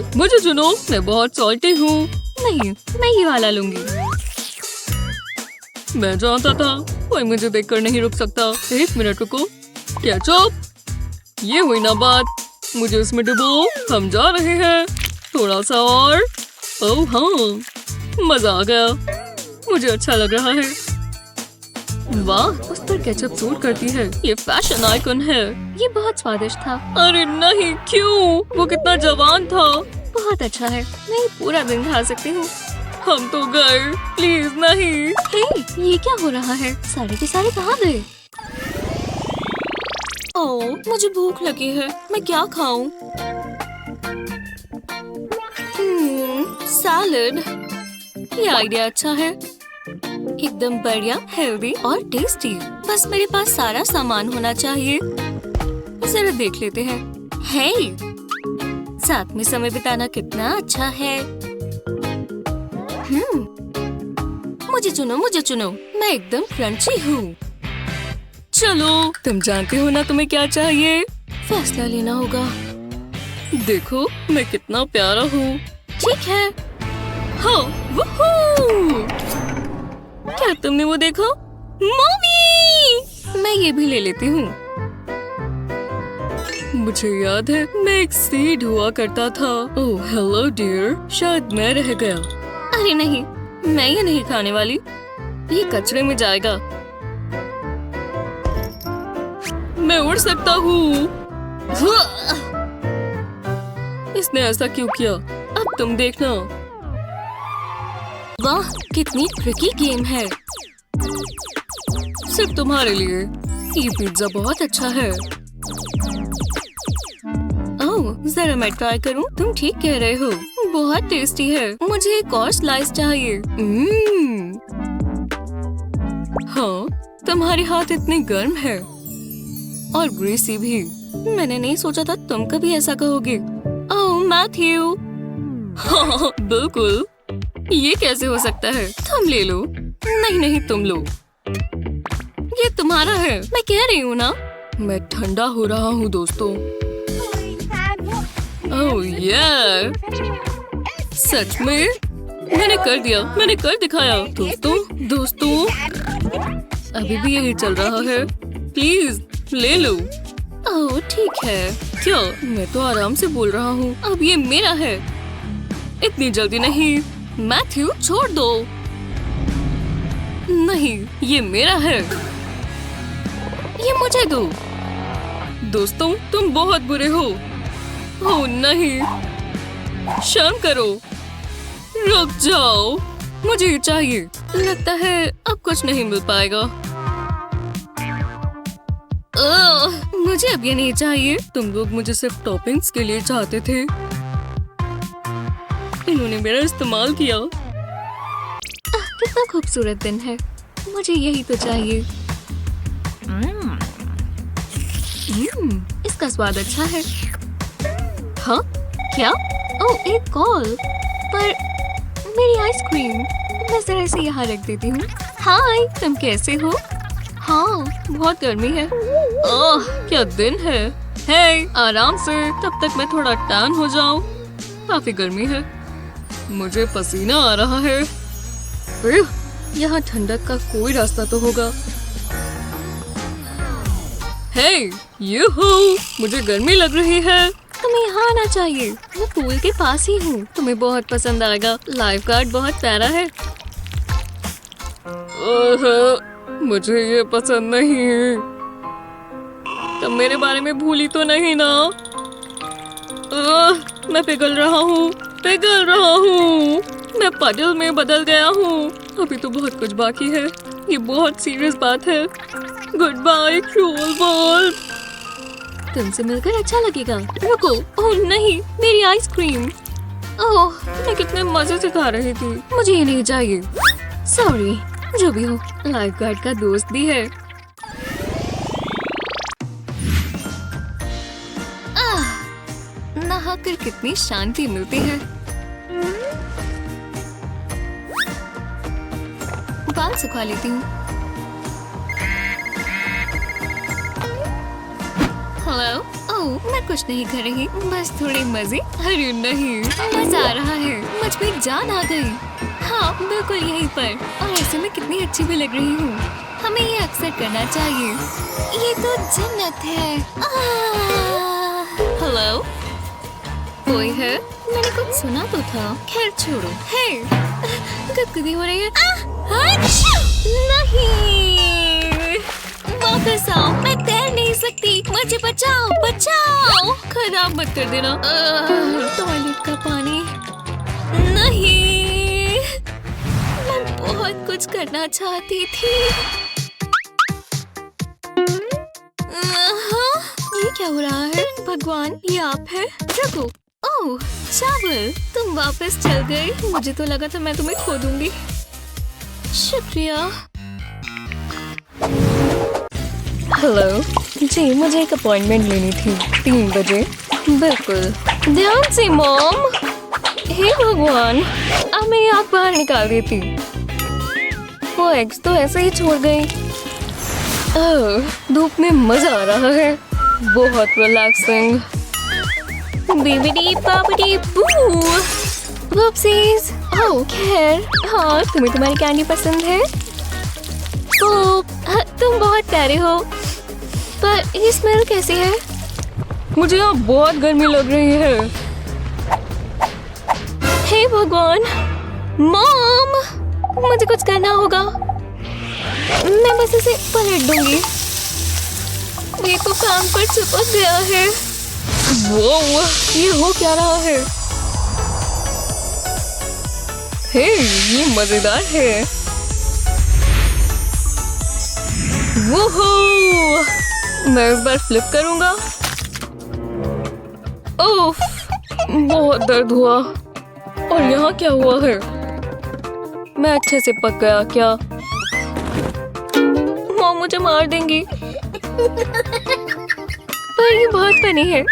मुझे चुनो। मैं बहुत सॉल्टी हूँ। नहीं, मैं ये वाला लूंगी। मैं जानता था कोई मुझे देखकर नहीं रुक सकता। 1 मिनट रुको। केचप? ये हुई ना बात। मुझे इसमें डुबो। हम जा रहे हैं। थोड़ा सा और। ओह हाँ, मजा आ गया। मुझे अच्छा लग रहा है। वाह, उस पर केचप सूट करती है। ये फैशन आइकन है। ये बहुत स्वादिष्ट था। अरे नहीं, क्यों? वो कितना जवान था। बहुत अच्छा है। मैं ये पूरा दिन खा सकती हूँ। हम तो गए। प्लीज नहीं। हे, ये क्या हो रहा है? सारे के सारे कहाँ गए? ओह, मुझे भूख लगी है। मैं क्या खाऊं? सैलेड। ये आइडिया अच्छा है। एकदम बढ़िया, हेल्दी और टेस्टी। बस मेरे पास सारा सामान होना चाहिए। जरा देख लेते हैं। हे, साथ में समय बिताना कितना अच्छा है। मुझे चुनो, मुझे चुनो। मैं एकदम क्रंची हूँ। चलो, तुम जानते हो ना तुम्हें क्या चाहिए। फैसला लेना होगा। देखो, मैं कितना प्यारा हूँ। ठीक है। हाँ, वूहू! क्या तुमने वो देखा? मम्मी! मैं ये भी ले लेती हूँ। मुझे याद है, मैं एक सीड हुआ करता था। ओह हेलो डियर, शायद मैं रह गया। अरे नहीं, मैं ये नहीं खाने वाली। ये कचरे में जाएगा। मैं उड़ सकता हूँ। इसने ऐसा क्यों किया? अब तुम देखना। वाह, कितनी ट्रिकी गेम है। सिर्फ तुम्हारे लिए। ये पिज्जा बहुत अच्छा है। ओह, जरा मैं ट्राई करूं। तुम ठीक कह रहे हो, बहुत टेस्टी है। मुझे एक और स्लाइस चाहिए। हाँ, तुम्हारे हाथ इतने गर्म है और ग्रीसी भी। मैंने नहीं सोचा था तुम कभी ऐसा कहोगे। ओह मैथ्यू। हाँ, बिल्कुल। ये कैसे हो सकता है? तुम ले लो। नहीं नहीं, तुम लो। ये तुम्हारा है। मैं कह रही हूँ ना। मैं ठंडा हो रहा हूँ दोस्तों। ओह ये सच में मैंने कर दिया। मैंने कर दिखाया। दोस्तों अभी भी यही चल रहा है। प्लीज ले लो। ओह ठीक है। क्या? मैं तो आराम से बोल रहा हूँ। अब ये मेरा है। इतनी जल्दी नहीं। मैथ्यू छोड़ दो। नहीं, ये मेरा है। ये मुझे दो। दोस्तों तुम बहुत बुरे हो। ओह नहीं, शांत करो, रुक जाओ, मुझे ये चाहिए। लगता है अब कुछ नहीं मिल पाएगा। मुझे अब ये नहीं चाहिए। तुम लोग मुझे सिर्फ टॉपिंग्स के लिए चाहते थे। इन्होंने मेरा इस्तेमाल किया। कितना खूबसूरत दिन है, मुझे यही तो चाहिए। इसका स्वाद अच्छा है। हाँ क्या? ओह, एक कॉल। पर मेरी आइसक्रीम मैं जरा इसे यहाँ रख देती हूँ। हाय, तुम कैसे हो? हाँ, बहुत गर्मी है। ओह, क्या दिन है। हे, आराम से, तब तक मैं थोड़ा टैन हो जाऊं। काफी गर्मी है, मुझे पसीना आ रहा है। यहाँ ठंडक का कोई रास्ता तो होगा। हे, यूहू, मुझे गर्मी लग रही है। तुम्हें यहाँ आना चाहिए, मैं पूल के पास ही हूँ। तुम्हें बहुत पसंद आएगा। लाइफ गार्ड बहुत प्यारा है। मुझे ये पसंद नहीं। तुम मेरे बारे में भूली तो नहीं ना? मैं पिघल रहा हूँ, पिघल रहा हूँ। मैं पजल में बदल गया हूँ। अभी तो बहुत कुछ बाकी है। ये बहुत सीरियस बात है। Goodbye cruel world. तुमसे मिलकर अच्छा लगेगा। रुको, ओह नहीं, मेरी आइसक्रीम। ओह, मैं कितने मजे से खा रही थी। मुझे ये नहीं चाहिए। सॉरी, जो भी हो, लाइफ गार्ड का दोस्त भी है। नहाकर कितनी शांति मिलती है। बाल सुखा लेती हूँ। हेलो। ओह, मैं कुछ नहीं कर रही, बस थोड़े मजे। अरे नहीं, मजा आ रहा है। मुझ में जान आ गई। हाँ, बिल्कुल यहीं पर। और ऐसे में कितनी अच्छी भी लग रही हूँ। हमें ये अक्सर करना चाहिए। ये तो जन्नत है। हेलो, कोई है? मैंने कुछ सुना तो था। खैर छोड़ो। हे, गुदगुदी हो रही है। नहीं, वापस आओ। मैं तैर नहीं सकती। मुझे बचाओ, बचाओ। खराब मत कर देना। टॉयलेट का पानी नहीं। मैं बहुत कुछ करना चाहती थी। ये क्या हो रहा है? भगवान, ये आप है? रुको। ओह, चावल, तुम वापस चल गए। मुझे तो लगा था मैं तुम्हें खो दूंगी। शुक्रिया। हेलो जी, मुझे एक अपॉइंटमेंट लेनी थी 3 बजे। बिल्कुल, ध्यान से मॉम। हे भगवान, अब मैं आग बाहर निकाल देती। वो एग्स तो ऐसे ही छोड़ गई। धूप में मजा आ रहा है। बहुत रिलैक्सिंग। बिबिडी बाबिडी बू। वुप्सीज। ओह खैर, हाँ, तुम्हें तुम्हारी कैंडी पसंद है? तो तुम बहुत प्यारे हो। पर ये स्मेल कैसी है? मुझे यहाँ बहुत गर्मी लग रही है। हे भगवान, मॉम, मुझे कुछ करना होगा। मैं बस इसे पलट दूंगी। ये तो काम पर चिपक गया है। वो ये हो क्या रहा है? हे, ये मजेदार है। वोहो, मैं इस बार फ्लिप करूंगा। ओफ, बहुत दर्द हुआ। और यहाँ क्या हुआ है? मैं अच्छे से पक गया क्या? मॉम मुझे मार देंगी। पर ये बहुत फनी है।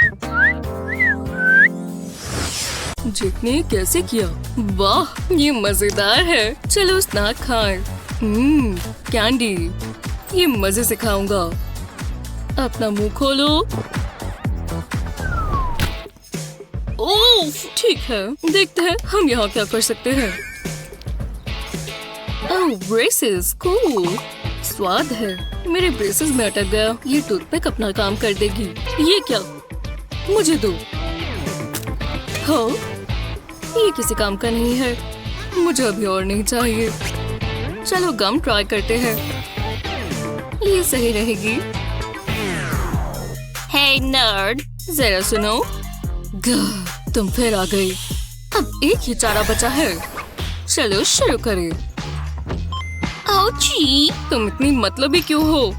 जितने कैसे किया? वाह, ये मजेदार है। चलो स्नैक खाएं। कैंडी, ये मजे से खाऊंगा। अपना मुंह खोलो। ओह, ठीक है, देखते हैं हम यहाँ क्या कर सकते हैं। ओह, ब्रेसेस, कूल। स्वाद है। मेरे ब्रेसेस में अटक गया। ये टूथपिक अपना काम कर देगी। ये क्या? मुझे दो। हाँ, ये किसी काम का नहीं है। मुझे अभी और नहीं चाहिए। चलो गम ट्राई करते हैं। ये सही रहेगी। हे नर्ड, जरा सुनो। तुम फिर आ गई। अब एक ही चारा बचा है। चलो शुरू करें। आउची, तुम इतनी मतलबी क्यों हो?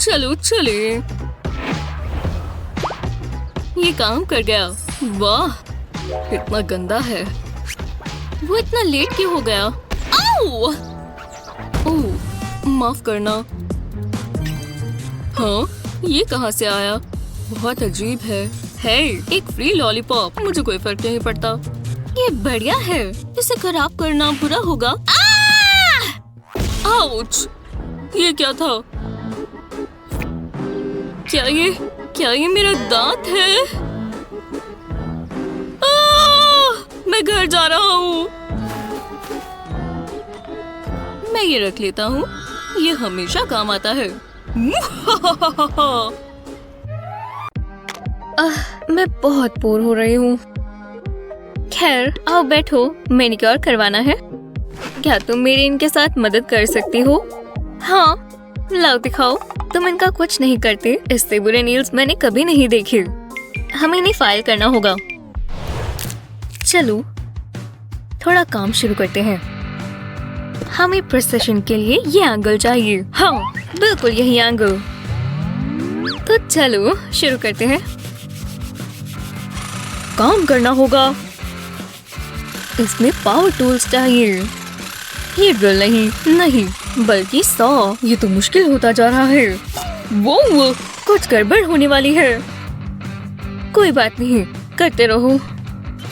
चलो चले। ये काम कर गया। वाह, कितना गंदा है। वो इतना लेट क्यों हो गया? आओ! ओह, माफ करना। हाँ, ये कहाँ से आया? बहुत अजीब है। हे, एक फ्री लॉलीपॉप। मुझे कोई फर्क नहीं पड़ता। ये बढ़िया है। इसे खराब करना बुरा होगा। आउच! ये क्या था? क्या ये मेरा दांत है? मैं घर जा रहा हूँ। मैं ये रख लेता हूँ। ये हमेशा काम आता है। मैं बहुत बोर हो रही हूँ। खैर, आओ बैठो। मैनिक्योर करवाना है। क्या तुम मेरी इनके साथ मदद कर सकती हो? हाँ, लाओ दिखाओ। तुम इनका कुछ नहीं करते। इससे बुरे नील्स मैंने कभी नहीं देखे। हमें इन्हें फाइल करना होगा। चलो, थोड़ा काम शुरू करते हैं। हमें प्रिसिशन के लिए ये एंगल चाहिए। हाँ, बिल्कुल यही एंगल। तो चलो शुरू करते हैं। काम करना होगा। इसमें पावर टूल्स चाहिए। ये ड्रिल नहीं, बल्कि सॉ। ये तो मुश्किल होता जा रहा है। वो कुछ गड़बड़ होने वाली है। कोई बात नहीं, करते रहो।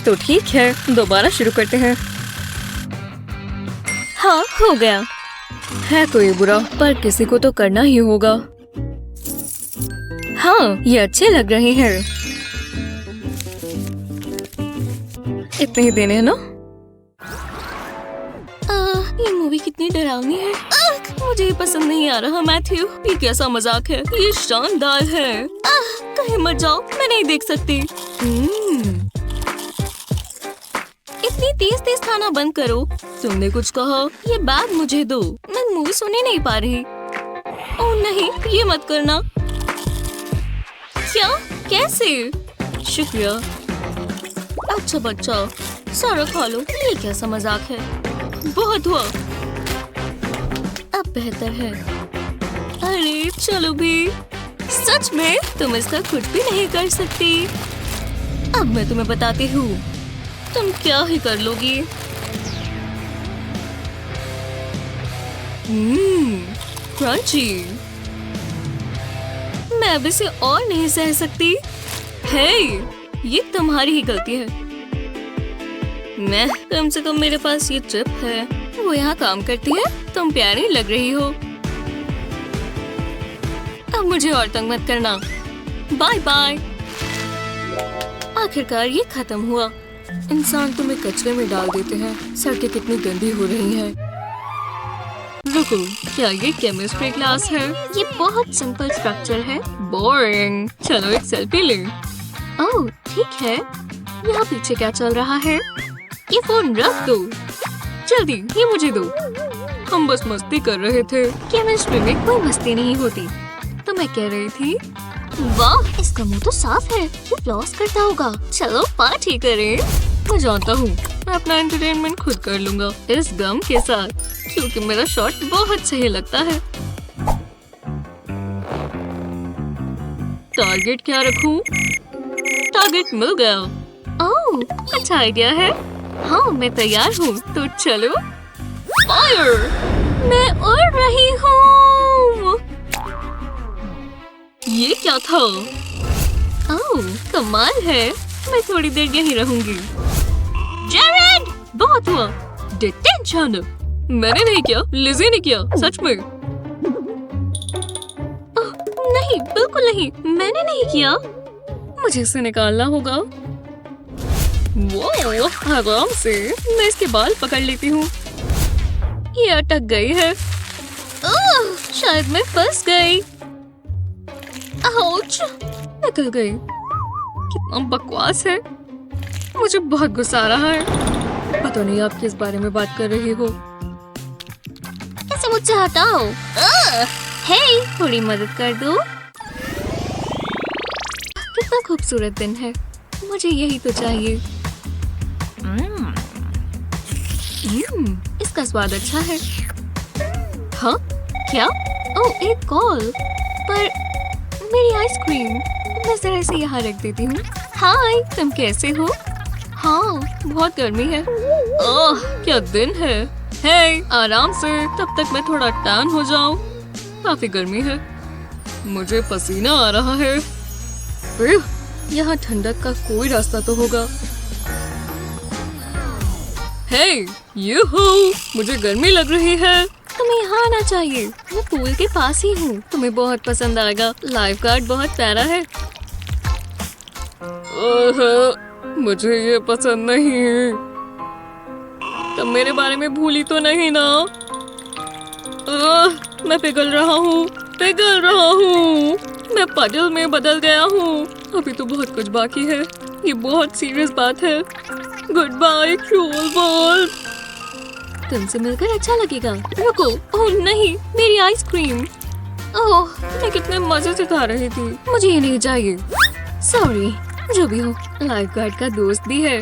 तो ठीक है, दोबारा शुरू करते हैं। हाँ, हो गया। है तो ये बुरा, पर किसी को तो करना ही होगा। हाँ, ये अच्छे लग रहे हैं। इतने ही देने हैं ना? ये मूवी कितनी डरावनी है। मुझे ये पसंद नहीं आ रहा मैथ्यू। ये कैसा मजाक है? ये शानदार है। कहीं मत जाओ, मैं नहीं देख सकती। इतनी तेज खाना बंद करो। तुमने कुछ कहा? ये बैग मुझे दो। मैं मूवी सुने नहीं पा रही। ओह नहीं, ये मत करना। क्या? कैसे? शुक्रिया। अच्छा बच्चा, सारा खा लो। ये कैसा मजाक है? बहुत हुआ। अब बेहतर है। अरे चलो भी। सच में तुम इसका कुछ भी नहीं कर सकती। अब मैं तुम्हें बताती हूँ, तुम क्या ही कर लोगी। क्रंची। मैं अब इसे और नहीं सह सकती। हे, ये तुम्हारी ही गलती है। मैं कम से कम मेरे पास ये चिप है। वो यहाँ काम करती है। तुम प्यारी लग रही हो। अब मुझे और तंग मत करना। Bye bye. आखिरकार ये खत्म हुआ। इंसान तुम्हें कचरे में डाल देते हैं। सड़कें कितनी गंदी हो रही हैं। रुको, क्या ये केमिस्ट्री क्लास है? ये बहुत सिंपल स्ट्रक्चर है। बोरिंग। चलो एक सेल्फी ले। ओह ठीक है। यहाँ पीछे क्या चल रहा है? ये फोन रख दो। जल्दी, ये मुझे दो। हम बस मस्ती कर रहे थे। केमिस्ट्री में कोई मस्ती नहीं होती। तो मैं कह रही थी, वाह, इसका मुंह तो साफ है। ये फ्लॉस करता होगा। चलो पार्टी करें। मैं जानता हूँ, मैं अपना एंटरटेनमेंट खुद कर लूंगा इस गम के साथ, क्योंकि मेरा शॉट बहुत सही लगता है। टारगेट क्या रखूं? टारगेट मिल गया। ओह, अच्छा आइडिया है। हाँ, मैं तैयार हूँ। तो चलो। फायर! मैं उड़ रही हूँ। ये क्या था? ओह, कमाल है। मैं थोड़ी देर यहीं रहूंगी। जेरेड! बहुत हुआ। डिटेंशन! मैंने नहीं किया, लिज़ी ने किया। सच में? नहीं, बिल्कुल नहीं। मैंने नहीं किया। मुझे इसे निकालना होगा। वो आराम से। मैं इसके बाल पकड़ लेती हूँ। ये अटक गई है। शायद मैं फंस गई। आउच! निकल गई। कितना बकवास है। मुझे बहुत गुस्सा आ रहा है। पता नहीं आप किस बारे में बात कर रही हो। इसे मुझसे हटाओ। हे, थोड़ी मदद कर दो। कितना खूबसूरत दिन है। मुझे यही तो चाहिए। इसका स्वाद अच्छा है। हाँ क्या? ओह, एक कॉल। पर मेरी आइसक्रीम मैं जरा इसे यहाँ रख देती हूँ। हाय, तुम कैसे हो? हाँ, बहुत गर्मी है। ओह, क्या दिन है। हे, आराम से, तब तक मैं थोड़ा टैन हो जाऊं। काफी गर्मी है, मुझे पसीना आ रहा है। यहाँ ठंडक का कोई रास्ता तो होगा। हे, यूहू, मुझे गर्मी लग रही है। तुम्हें यहाँ आना चाहिए, मैं पूल के पास ही हूँ। तुम्हें बहुत पसंद आएगा, लाइफ गार्ड बहुत प्यारा है। ओह, मुझे ये पसंद नहीं। तुम मेरे बारे में भूली तो नहीं ना? मैं पिघल रहा हूँ, पिघल रहा हूँ। मैं पजल में बदल गया हूँ। अभी तो बहुत कुछ बाकी है, ये बहुत सीरियस बात है। Goodbye cruel world. तुमसे मिलकर अच्छा लगेगा। रुको, ओह नहीं, मेरी आइसक्रीम। ओह, मैं कितने मजे से खा रही थी, मुझे ये नहीं चाहिए। सॉरी, जो भी हो, लाइफ गार्ड का दोस्त भी है।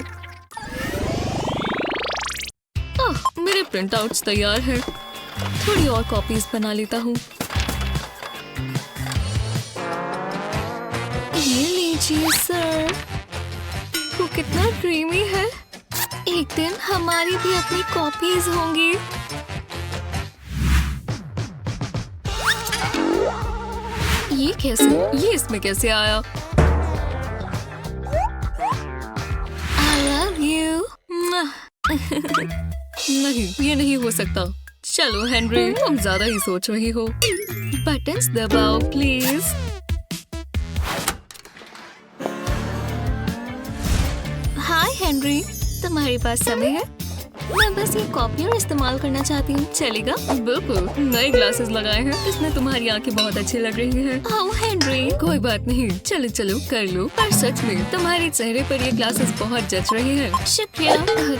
मेरे प्रिंट आउट्स तैयार है, थोड़ी और कॉपीज बना लेता हूँ। ये लीजिए सर, वो कितना ड्रीमी है। एक दिन हमारी भी अपनी कॉपीज होंगी। ये कैसे? ये इसमें कैसे आया? I love you. नहीं, ये नहीं हो सकता। चलो हेनरी, तुम ज्यादा ही सोच रही हो। बटन्स दबाओ प्लीज। हाय हेनरी, तुम्हारे पास समय है? मैं बस ये कॉपियर इस्तेमाल करना चाहती हूँ, चलेगा? बिल्कुल, नए ग्लासेस लगाए हैं, इसमें तुम्हारी आंखें बहुत अच्छी लग रही हैं। ओह हेनरी, कोई बात नहीं, चलो चलो कर लो। पर सच में तुम्हारे चेहरे पर ये ग्लासेस बहुत जच रही हैं। शुक्रिया।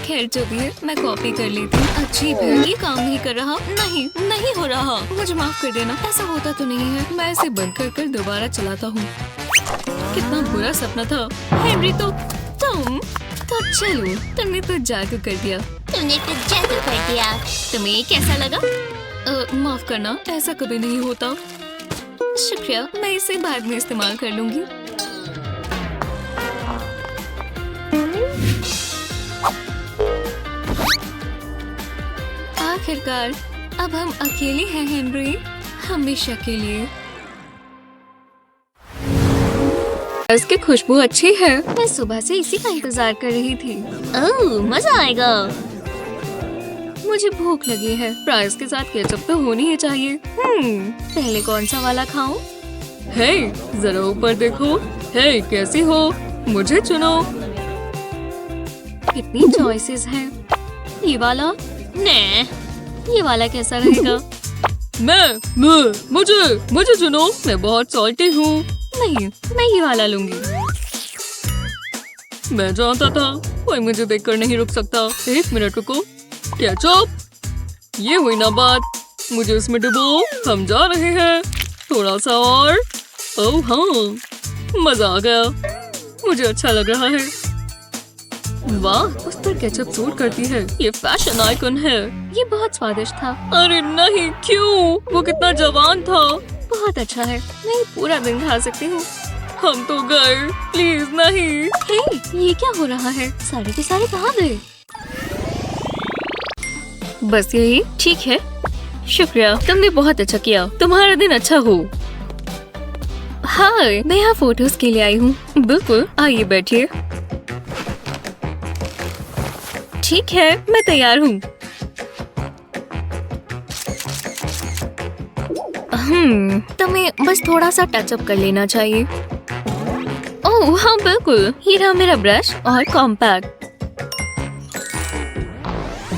खैर जो भी है, मैं कॉपी कर लेती हूँ। अजीब है, ये काम नहीं कर रहा। नहीं, नहीं हो रहा। मुझे माफ कर देना, ऐसा होता तो नहीं है। मैं इसे बंद कर दोबारा चलाता हूँ। कितना बुरा सपना था। हेनरी तो चलो, तुमने तो जादू कर दिया। तुम्हें कैसा लगा? माफ करना, ऐसा कभी नहीं होता। शुक्रिया, मैं इसे बाद में इस्तेमाल कर लूंगी। आखिरकार अब हम अकेले हैं हेनरी, हमेशा के लिए। इसकी खुशबू अच्छी है। मैं सुबह से इसी का इंतजार कर रही थी। ओह, मजा आएगा। मुझे भूख लगी है, फ्राइज के साथ केचप तो होनी ही चाहिए। पहले कौन सा वाला खाऊं? हे, जरा ऊपर देखो। हे, कैसी हो? मुझे चुनो। कितनी चॉइसेस हैं। ये वाला? नहीं, ये वाला कैसा रहेगा? मुझे चुनो। मैं बहुत सॉल्टी हूँ। नहीं, मैं ये वाला लूंगी। मैं जानता था, कोई मुझे देखकर नहीं रुक सकता। एक मिनट रुको। केचप, ये हुई ना बात। मुझे इसमें डुबो, हम जा रहे हैं। थोड़ा सा और। ओह हाँ, मजा आ गया। मुझे अच्छा लग रहा है। वाह, उस पर केचप सूट करती है। ये फैशन आइकन है। ये बहुत स्वादिष्ट था। अरे नहीं, क्यों? वो कितना जवान था। बहुत अच्छा है, मैं पूरा दिन खा सकती हूँ। हम तो गए, प्लीज नहीं। हे, ये क्या हो रहा है? सारे के सारे कहाँ गए? बस यही ठीक है। शुक्रिया, तुमने बहुत अच्छा किया। तुम्हारा दिन अच्छा हो। हाय, मैं यहाँ फोटोज के लिए आई हूँ। बिल्कुल, आइए बैठिए। ठीक है, मैं तैयार हूँ। तुम्हें बस थोड़ा सा टचअप कर लेना चाहिए। ओह हाँ बिल्कुल, ये रहा मेरा ब्रश और कॉम्पैक्ट।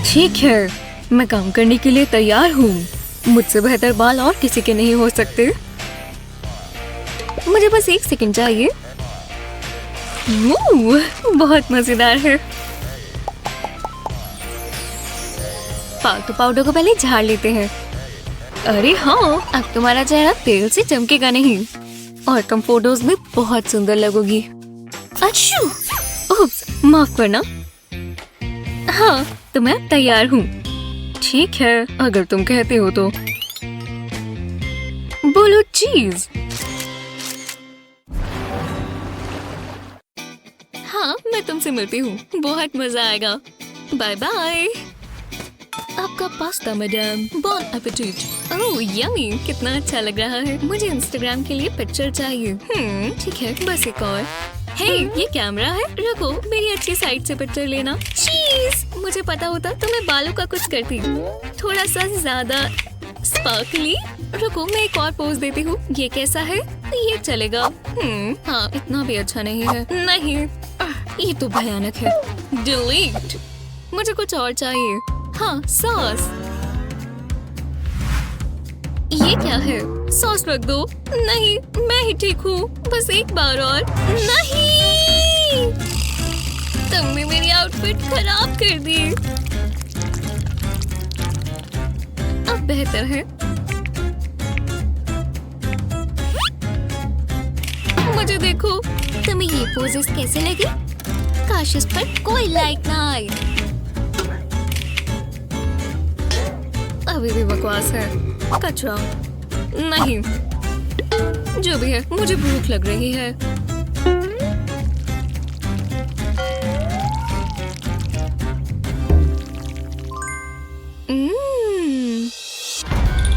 ठीक है, मैं काम करने के लिए तैयार हूँ। मुझसे बेहतर बाल और किसी के नहीं हो सकते। मुझे बस 1 सेकंड चाहिए। बहुत मजेदार है। फालतू पाउडर को पहले झाड़ लेते हैं। अरे हाँ, अब तुम्हारा चेहरा तेल से चमकेगा नहीं और तुम फोटोज में बहुत सुंदर लगोगी। अच्छू, उप्स, माफ करना। हाँ, तो मैं तैयार हूँ। ठीक है, अगर तुम कहते हो तो। बोलो चीज। हाँ, मैं तुमसे मिलती हूँ। बहुत मजा आएगा। Bye bye. आपका pasta madam, bon appetit. Oh yummy, कितना अच्छा लग रहा है। मुझे इंस्टाग्राम के लिए पिक्चर चाहिए। ठीक है, बस एक और। हे, ये कैमरा है। रुको, मेरी अच्छी साइड से पिक्चर लेना। चीज, मुझे पता होता तो मैं बालों का कुछ करती। थोड़ा सा ज्यादा स्पार्कली। रुको, मैं एक और पोज देती हूँ। ये कैसा है? ये चलेगा। हाँ, इतना भी अच्छा नहीं है। नहीं, ये तो भयानक है। डिलीट। मुझे कुछ और चाहिए। हाँ, सॉस। ये क्या है? सॉस रख दो। नहीं, मैं ही ठीक हूँ। बस एक बार और। नहीं, तुमने मेरी आउटफिट खराब कर दी। अब बेहतर है। मुझे देखो। तुम्हें ये पोजेस कैसे लगे? काश इस पर कोई लाइक ना आए। अभी भी बकवास है। कचरा। नहीं, जो भी है, मुझे भूख लग रही है।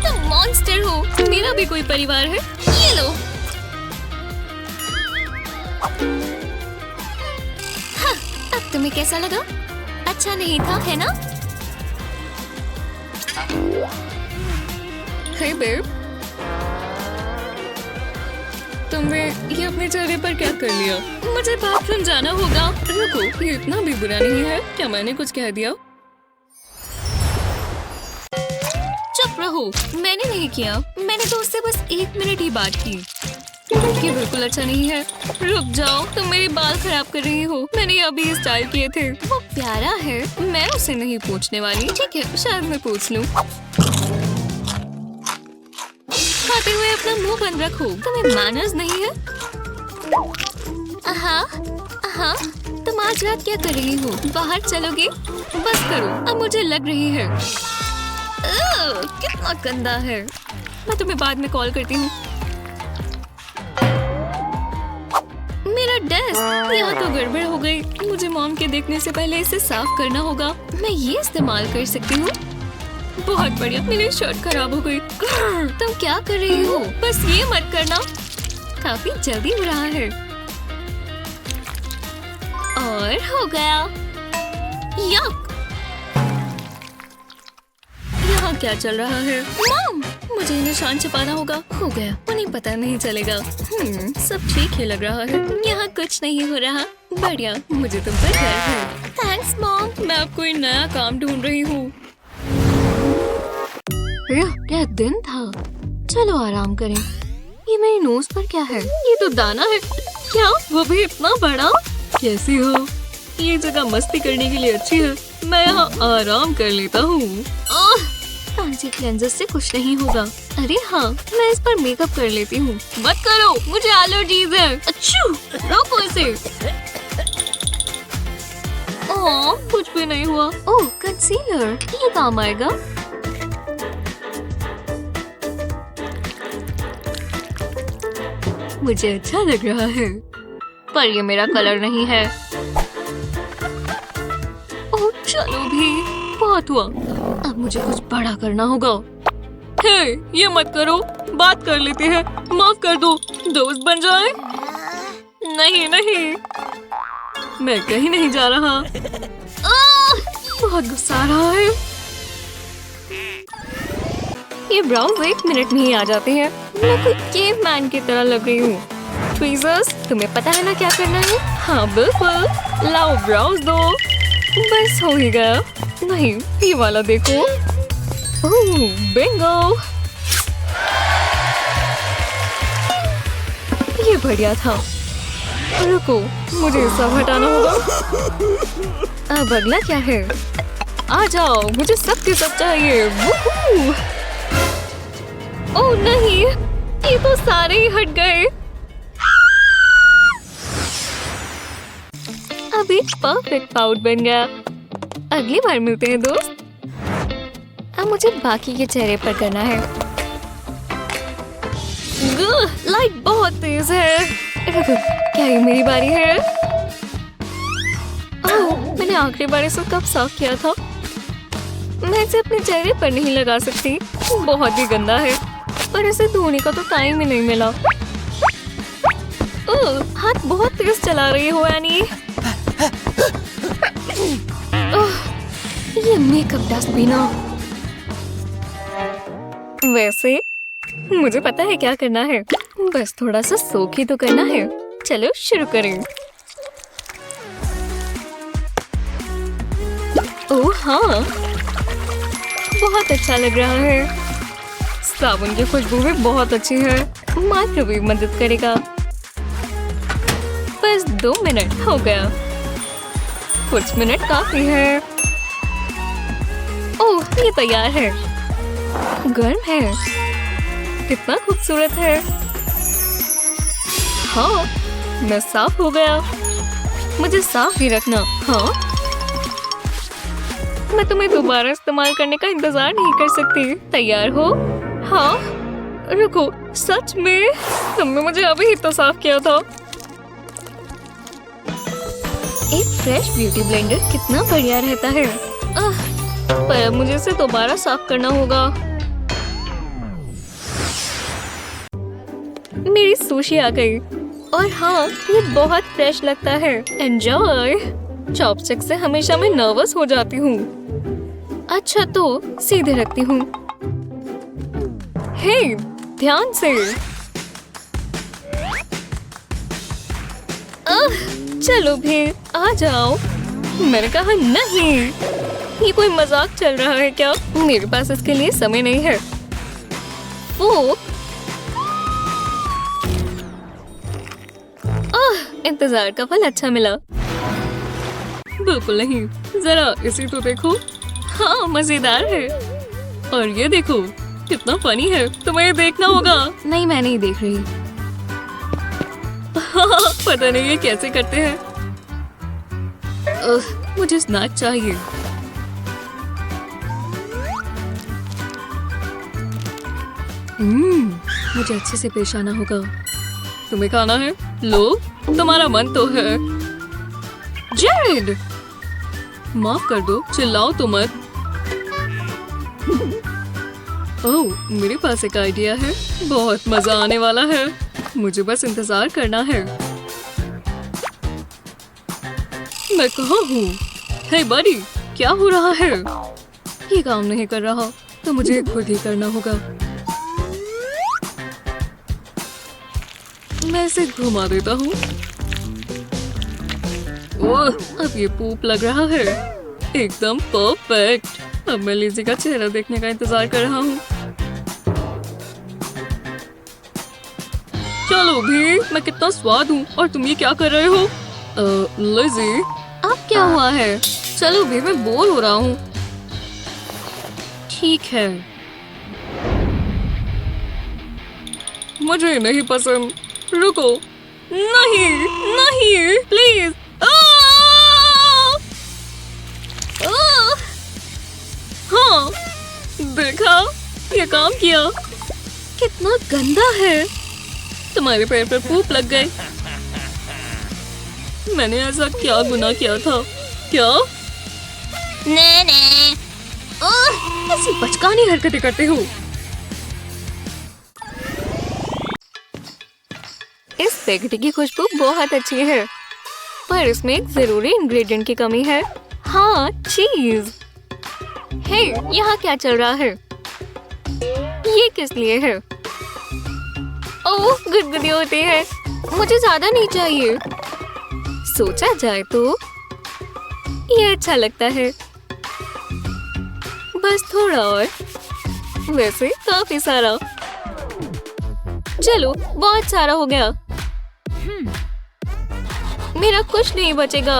तुम मॉन्स्टर हो। मेरा भी कोई परिवार है। ये लो। हाँ, अब तुम्हें कैसा लगा? अच्छा नहीं था, है ना? हे बेब, तुमने ये अपने चेहरे पर क्या कर लिया? मुझे बाथरूम जाना होगा। रुको, ये इतना भी बुरा नहीं है। क्या मैंने कुछ कह दिया? चुप रहो, मैंने नहीं किया। मैंने तो उससे बस 1 मिनट ही बात की। ये बिल्कुल अच्छा नहीं है। रुक जाओ, तुम मेरे बाल खराब कर रही हो। मैंने अभी स्टाइल किए थे। वो प्यारा है। मैं उसे नहीं पूछने वाली। ठीक है, शायद मैं पूछ लूं। खाते हुए अपना मुंह बंद रखो। तुम्हें मैनर्स नहीं है? हाँ, तुम आज रात क्या कर रही हो? बाहर चलोगे? बस करो, अब मुझे लग रही है। कितना गंदा है। मैं तुम्हें बाद में कॉल करती हूँ। मेरा डेस्क, यहाँ तो गड़बड़ हो गई। मुझे मॉम के देखने से पहले इसे साफ करना होगा। मैं ये इस्तेमाल कर सकती हूँ। बहुत बढ़िया, मेरी शर्ट खराब हो गई। तुम क्या कर रही हो? बस ये मत करना। काफी जल्दी हो रहा है। और हो गया। यक! यहाँ क्या चल रहा है? मॉम, मुझे निशान छुपाना होगा। हो गया, उन्हें पता नहीं चलेगा। सब ठीक ही लग रहा है। यहाँ कुछ नहीं हो रहा। बढ़िया, मुझे तुम पर गर्व है। Thanks mom. मैं अब कोई नया काम ढूंढ रही हूँ। क्या दिन था। चलो आराम करें। ये मेरी नोज पर क्या है? ये तो दाना है। क्या? वो भी इतना बड़ा? कैसी हो? ये जगह मस्ती करने के लिए अच्छी है। मैं यहाँ आराम कर लेता हूँ। फैंसी क्लेंजर से कुछ नहीं होगा। अरे हाँ, मैं इस पर मेकअप कर लेती हूँ। मत करो, मुझे एलर्जीज है। अच्छू, रोको इसे। ओह, कुछ भी नहीं हुआ। ओह, कंसीलर, ये काम आएगा। मुझे अच्छा लग रहा है, पर ये मेरा कलर नहीं है। ओह, चलो भी, बहुत हुआ। अब मुझे कुछ बड़ा करना होगा। हे, ये मत करो, बात कर लेते हैं। माफ कर दो, दोस्त बन जाए। नहीं नहीं, मैं कहीं नहीं जा रहा। बहुत गुस्सा आ रहा है। ये ब्राउन 1 मिनट में ही आ जाते हैं। मैं कोई केवमैन की तरह लग रही हूँ। ट्वीजर्स, तुम्हें पता है ना क्या करना है? हाँ बिल्कुल, लाओ ब्राउज दो। बस हो ही गया। नहीं, ये वाला देखो। ओह, बिंगो। ये बढ़िया था। रुको, मुझे सब हटाना होगा। अब अगला क्या है? आ जाओ, मुझे सब के सब चाहिए। वूहू! ओह नहीं, ये तो सारे ही हट गए। अब एक परफेक्ट पाउच बन गया। अगली बार मिलते हैं दोस्त। अब मुझे बाकी के चेहरे पर करना है। लाइट बहुत तेज है। रुको, क्या ये मेरी बारी है? ओह, मैंने आखिरी बार इसे कब साफ किया था? मैं इसे अपने चेहरे पर नहीं लगा सकती, बहुत ही गंदा है। पर इसे धोने का तो टाइम ही नहीं मिला। ओह, हाथ बहुत तेज चला रही हो यानी। ओह, ये मेकअप डस्ट भी ना। वैसे मुझे पता है क्या करना है, बस थोड़ा सा सोख ही तो करना है। चलो शुरू करें। ओह हाँ, बहुत अच्छा लग रहा है। साबुन की खुशबू भी बहुत अच्छी है। माइक्रोवेव मदद करेगा। बस 2 मिनट हो गया। कुछ मिनट काफी है। ओह, ये तैयार है। गर्म है। कितना खूबसूरत है। हाँ, मैं साफ हो गया। मुझे साफ ही रखना। हाँ, मैं तुम्हें दोबारा इस्तेमाल करने का इंतजार नहीं कर सकती। तैयार हो? हाँ, रुको, सच में? तुमने मुझे अभी ही तो साफ किया था। एक फ्रेश ब्यूटी ब्लेंडर कितना बढ़िया रहता है। पर अब मुझे इसे दोबारा साफ करना होगा। मेरी सुशी आ गई। और हाँ, ये बहुत फ्रेश लगता है। एंजॉय। चॉपस्टिक से हमेशा मैं नर्वस हो जाती हूँ। अच्छा तो सीधे रखती हूँ। हे, ध्यान से। चलो भी आ जाओ। मैंने कहा नहीं। ये कोई मजाक चल रहा है क्या? मेरे पास इसके लिए समय नहीं है। वो इंतजार का फल अच्छा मिला। बिल्कुल नहीं, जरा इसी तो देखो। हाँ, मजेदार है। और ये देखो, कितना फनी है। तुम्हें देखना होगा। नहीं, मैं नहीं देख रही। पता नहीं ये कैसे करते हैं। मुझे स्नैक चाहिए। मुझे अच्छे से पेश आना होगा। तुम्हें खाना है? लो, तुम्हारा मन तो है। जेड, माफ कर दो, चिल्लाओ तो मत। ओह, मेरे पास एक आइडिया है। बहुत मजा आने वाला है। मुझे बस इंतजार करना है। मैं कहाँ हूँ? हे बड़ी, क्या हो रहा है? ये काम नहीं कर रहा तो मुझे खुद ही करना होगा। मैं इसे घुमा देता हूँ। ओह, अब ये पूप लग रहा है। एकदम परफेक्ट। अब मैं लिज़ी का चेहरा देखने का इंतजार कर रहा हूँ। चलो भी, मैं कितना स्वाद हूँ और तुम ये क्या कर रहे हो? लिज़ी, अब क्या हुआ है? चलो भी, मैं बोर हो रहा हूँ। ठीक है, मुझे नहीं पसंद। रुको, नहीं नहीं, प्लीज। हाँ, देखा, ये काम किया। कितना गंदा है। तुम्हारे पैर पर पूप लग गए। मैंने ऐसा क्या गुनाह किया था? क्या? नहीं। ऐसी बचकानी हरकतें करते हो। इस स्पैगेटी की खुशबू बहुत अच्छी है, पर इसमें एक जरूरी इंग्रेडिएंट की कमी है। हाँ, चीज। हे, यहाँ क्या चल रहा है? ये किस लिए है? ओह, गुदगुदी होती है। मुझे ज्यादा नहीं चाहिए। सोचा जाए तो ये अच्छा लगता है। बस थोड़ा और। वैसे काफी सारा। चलो, बहुत सारा हो गया। मेरा कुछ नहीं बचेगा।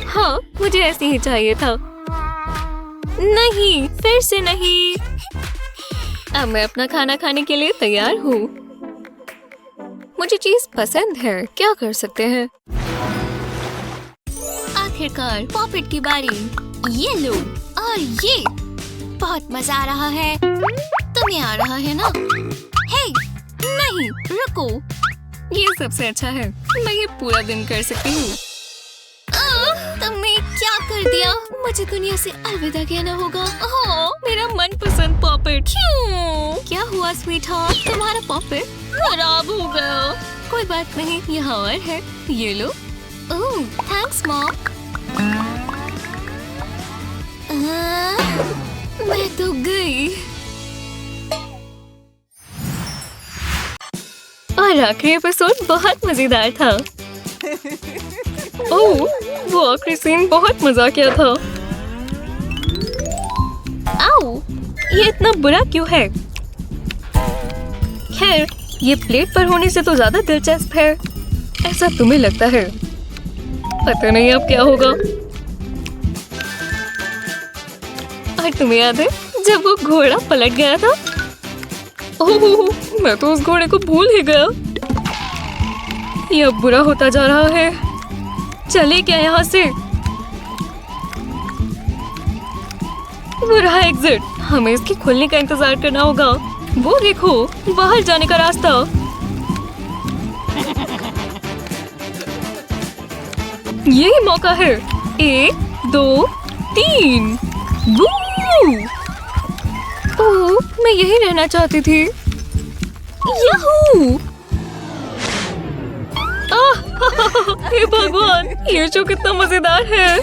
हाँ, मुझे ऐसे ही चाहिए था। नहीं, फिर से नहीं। अब मैं अपना खाना खाने के लिए तैयार हूँ। मुझे चीज पसंद है, क्या कर सकते हैं? आखिरकार पॉपेट की बारी। ये लो और ये। बहुत मजा आ रहा है। तुम्हें आ रहा है ना? हे, नहीं, रुको। ये सबसे अच्छा है। मैं ये पूरा दिन कर सकती हूँ। तुमने क्या कर दिया? मुझे दुनिया से अलविदा कहना होगा। ओह, मेरा मनपसंद पॉपेट। क्यों? क्या हुआ स्वीटहार्ट? तुम्हारा पॉपेट खराब हो गया। कोई बात नहीं, यहाँ और है। ये लो। ओह, थैंक्स मॉम। मैं तो गई। और आखिरी एपिसोड बहुत मजेदार था। ओह, वो आखिरी सीन बहुत मजा किया था। आओ, ये इतना बुरा क्यों है? खैर, ये प्लेट पर होने से तो ज्यादा दिलचस्प है। ऐसा तुम्हें लगता है? पता नहीं अब क्या होगा। और तुम्हें याद है जब वो घोड़ा पलट गया था? ओह, मैं तो उस घोड़े को भूल ही गया। ये अब बुरा होता जा रहा है। चले क्या यहाँ से? वो रहा एग्जिट। हमें इसके खुलने का इंतजार करना होगा। वो देखो, बाहर जाने का रास्ता। यही मौका है। 1, 2, 3। ओह, मैं यही रहना चाहती थी। याहू! हे भगवान, ये शो कितना मजेदार है।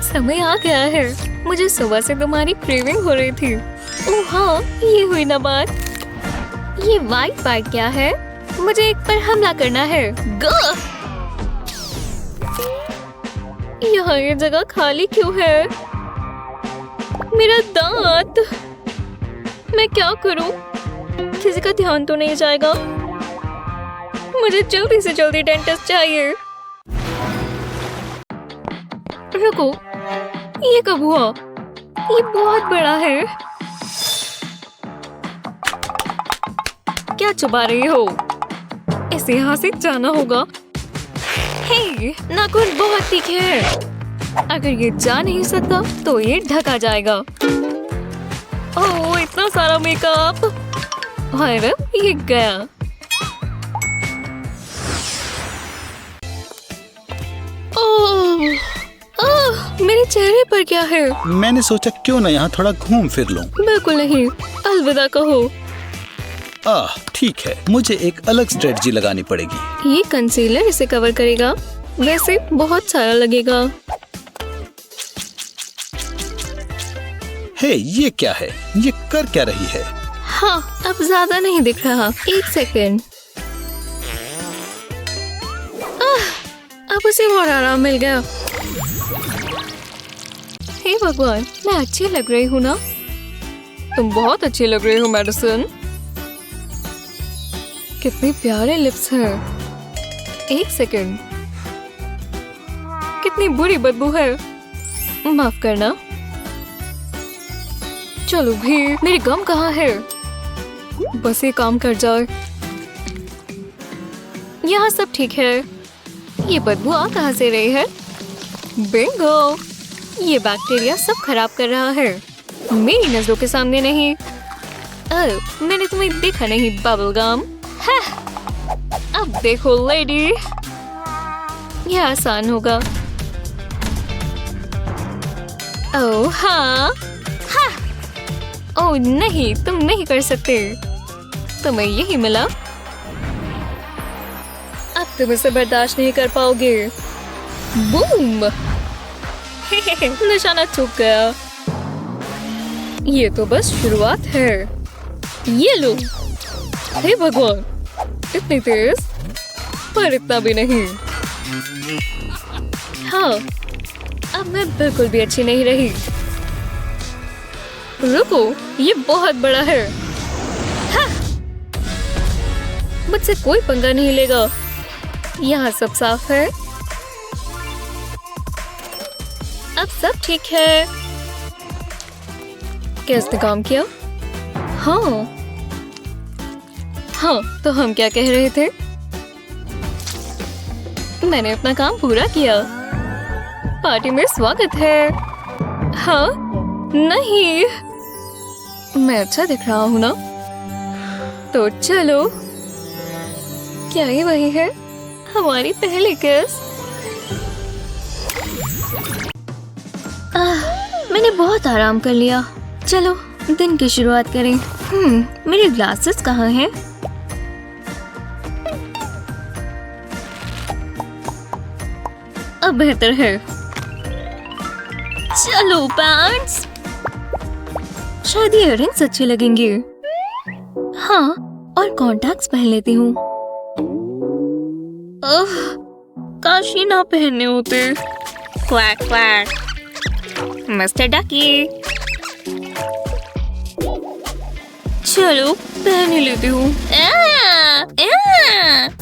समय आ गया है। मुझे सुबह से तुम्हारी क्रेविंग हो रही थी। ओह हाँ, ये हुई ना बात। ये वाइट बाइट क्या है? मुझे एक पर हमला करना है। गो! यहाँ ये जगह खाली क्यों है? मेरा दांत। मैं क्या करूं? किसी का ध्यान तो नहीं जाएगा। मुझे जल्दी से जल्दी डेंटिस्ट चाहिए। रुको, ये कब हुआ? ये बहुत बड़ा है। क्या चुबा रही हो? इसे यहाँ से जाना होगा। हे, नाखून बहुत तीखे हैं। अगर ये जा नहीं सकता तो ये ढका जाएगा। ओह, इतना सारा मेकअप। और ये गया। ओह, मेरे चेहरे पर क्या है? मैंने सोचा क्यों ना यहाँ थोड़ा घूम फिर लूं। बिल्कुल नहीं, अलविदा कहो। ठीक है, मुझे एक अलग स्ट्रेटजी लगानी पड़ेगी। ये कंसीलर इसे कवर करेगा। वैसे बहुत सारा लगेगा। हे, ये क्या है? ये कर क्या रही है? हाँ, अब ज्यादा नहीं दिख रहा। 1 सेकेंड। अब उसे और आराम मिल गया। हे भगवान, मैं अच्छी लग रही हूँ ना? तुम बहुत अच्छी लग रही हो मेडिसन। कितने प्यारे लिप्स हैं। 1 सेकेंड। कितनी बुरी बदबू है। माफ करना। चलो भी, मेरी गम कहाँ है? बस ये काम कर जाए। यहाँ सब ठीक है। ये बदबू आ कहाँ से रही है? बिंगो! ये बैक्टीरिया सब खराब कर रहा है। मेरी नजरों के सामने नहीं। मैंने तुम्हें देखा नहीं, बबल गम। अब देखो लेडी, यह आसान होगा। ओह हाँ, ओह नहीं, तुम नहीं कर सकते। तुम्हें यही मिला। अब तुम इसे बर्दाश्त नहीं कर पाओगे। बूम! निशाना चूक गया। ये तो बस शुरुआत है। ये लो। हे भगवान, इतनी तेज, पर इतना भी नहीं। हाँ, अब मैं बिल्कुल भी अच्छी नहीं रही। रुको, ये बहुत बड़ा है। हाँ! मुझसे कोई पंगा नहीं लेगा। यहाँ सब साफ है। अब सब ठीक है। क्या इसने काम किया? हाँ, हाँ, तो हम क्या कह रहे थे? मैंने अपना काम पूरा किया। पार्टी में स्वागत है। हाँ? नहीं, मैं अच्छा दिख रहा हूँ ना? तो चलो। क्या ये वही है? हमारी पहली किस। मैंने बहुत आराम कर लिया। चलो दिन की शुरुआत करें। मेरे ग्लासेस कहाँ हैं? अब बेहतर है। चलो पैंट्स। शायद ये इयररिंग्स अच्छे लगेंगे। हाँ, और कॉन्टैक्ट्स पहन लेती हूँ। काश ये ना पहनने होते। Quack quack. मिस्टर डकी। चलो पहन ही लेती हूँ।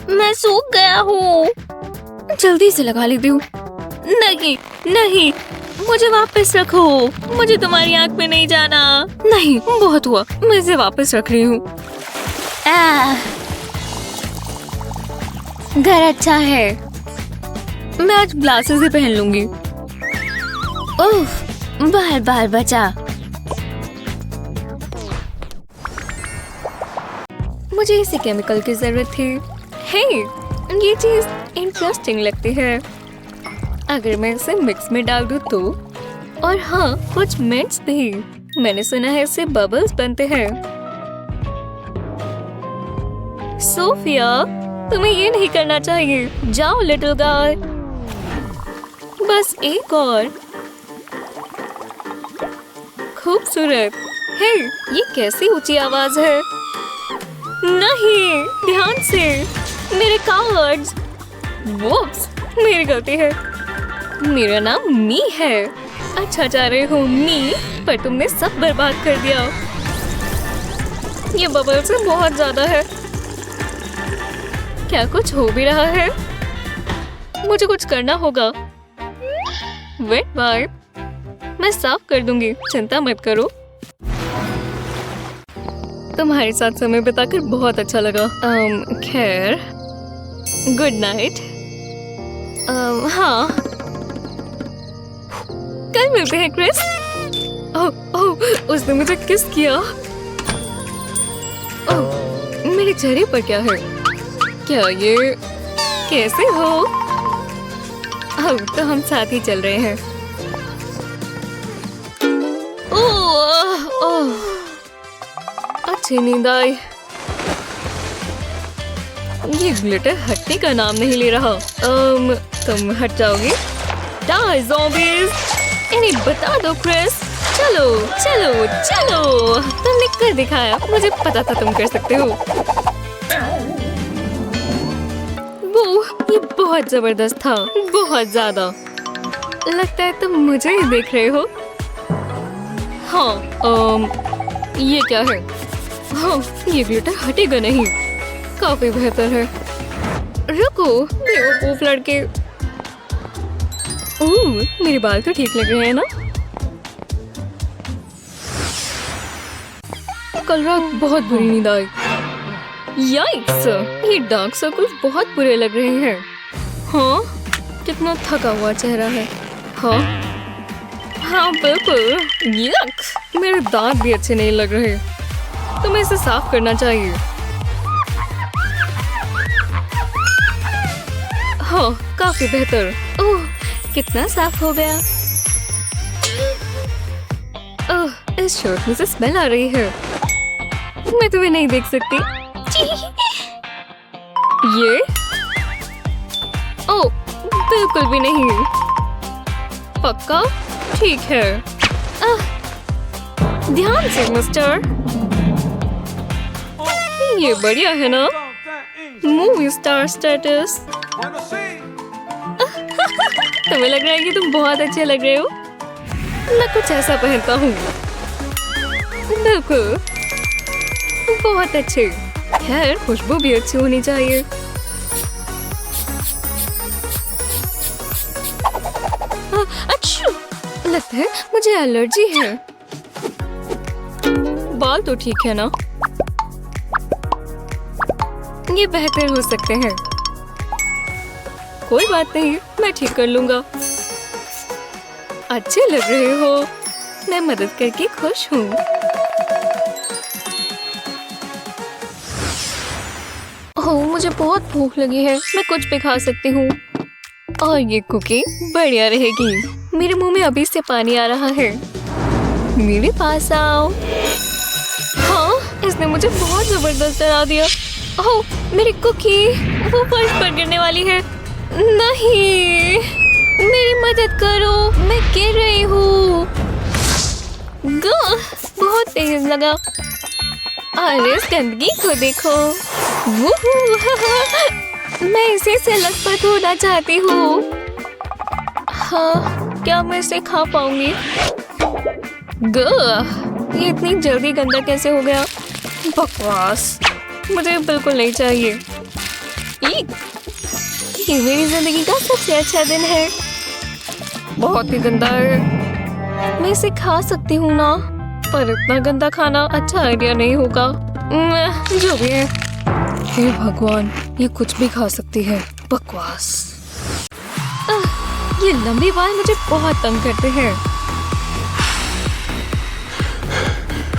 मैं सूख गया हूँ। जल्दी से लगा लेती हूँ। नहीं नहीं, मुझे वापस रखो। मुझे तुम्हारी आंख में नहीं जाना। नहीं, बहुत हुआ। मैं इसे वापस रख रही हूँ। घर अच्छा है। मैं आज ग्लासेस ही पहन लूंगी। उफ, बार बार बचा। मुझे इसी केमिकल की जरूरत थी। हे, ये चीज इंटरेस्टिंग लगती है। अगर मैं इसे मिक्स में डाल दूं तो। और हाँ, कुछ मिंट्स भी। मैंने सुना है इससे बबल्स बनते हैं। सोफिया, तुम्हें ये नहीं करना चाहिए। जाओ लिटिल गाय। बस एक और। खूबसूरत। हे, ये कैसी ऊंची आवाज है। नहीं, ध्यान से। मेरे कार्ड्स। वोप्स, मेरी गलती है। मेरा नाम मी है। अच्छा जा रहे हो मी, पर तुमने सब बर्बाद कर दिया। ये बबल से बहुत ज्यादा है। क्या कुछ हो भी रहा है? मुझे कुछ करना होगा। Wait wipe. मैं साफ कर दूंगी, चिंता मत करो। तुम्हारे साथ समय बिताकर बहुत अच्छा लगा। खैर, गुड नाइट। हाँ, कल मिलते हैं क्रिस। ओह, उसने मुझे किस किया। ओह, मेरे चेहरे पर क्या है? क्या ये? कैसे हो? तो हम साथ ही चल रहे हैं। ओह, अच्छी नींद आई। ये ग्लिटर हटने का नाम नहीं ले रहा। तुम हट जाओगी? Die zombies! इन्हें बता दो क्रिस। चलो चलो चलो, तुमने कर दिखाया। मुझे पता था तुम कर सकते हो। वो, ये बहुत जबरदस्त था, बहुत ज्यादा। लगता है तुम मुझे ही देख रहे हो। हाँ, ये क्या है? हाँ, ये ग्लिटर हटेगा नहीं। काफी बेहतर है। रुको, बेवकूफ लड़के। मेरे बाल तो ठीक लग रहे हैं ना? कल रात बहुत बुरी नींद आई। याइक्स, ये डार्क सर्कल्स बहुत बुरे लग रहे हैं। हाँ, कितना थका हुआ चेहरा है। हाँ हाँ बिल्कुल। यक, मेरे दांत भी अच्छे नहीं लग रहे। तुम्हें इसे साफ करना चाहिए। हाँ, काफी बेहतर। ओह, कितना साफ हो गया। ओह, इस शर्ट में से स्मेल आ रही है। मैं तुम्हें नहीं देख सकती। ये? ओह, बिल्कुल भी नहीं। पक्का? ठीक है। ध्यान से मिस्टर। ये बढ़िया है ना? Movie star status. तुम्हें लग रहा है कि तुम बहुत अच्छे लग रहे हो? मैं कुछ ऐसा पहनता हूँ। बिल्कुल, बहुत अच्छे। खैर, खुशबू भी अच्छी होनी चाहिए। अच्छा, लगता है मुझे एलर्जी है। बाल तो ठीक है ना? ये बेहतर हो सकते हैं। कोई बात नहीं, मैं ठीक कर लूंगा। अच्छे लग रहे हो, मैं मदद करके खुश हूँ। ओह, मुझे बहुत भूख लगी है, मैं कुछ भी खा सकती हूँ। और ये कुकी बढ़िया रहेगी। मेरे मुंह में अभी से पानी आ रहा है। मेरे पास आओ। हाँ, इसने मुझे बहुत जबरदस्त डरा दिया। ओह, मेरी कुकी, वो फर्श पर गिरने वाली है। नहीं, मेरी मदद करो, मैं गिर रही हूँ। बहुत तेज लगा। अरे इस गंदगी को देखो। मैं इसे से लथपथ होना चाहती हूँ। हाँ, क्या मैं इसे खा पाऊंगी? ये इतनी जल्दी गंदा कैसे हो गया? बकवास, मुझे बिल्कुल नहीं चाहिए। ये मेरी जिंदगी का सबसे अच्छा दिन है। बहुत ही गंदा है। मैं इसे खा सकती हूँ ना, पर इतना गंदा खाना अच्छा आइडिया नहीं होगा। जो भी है। हे भगवान, ये कुछ भी खा सकती है। बकवास। ये लंबे बाल मुझे बहुत तंग करते हैं।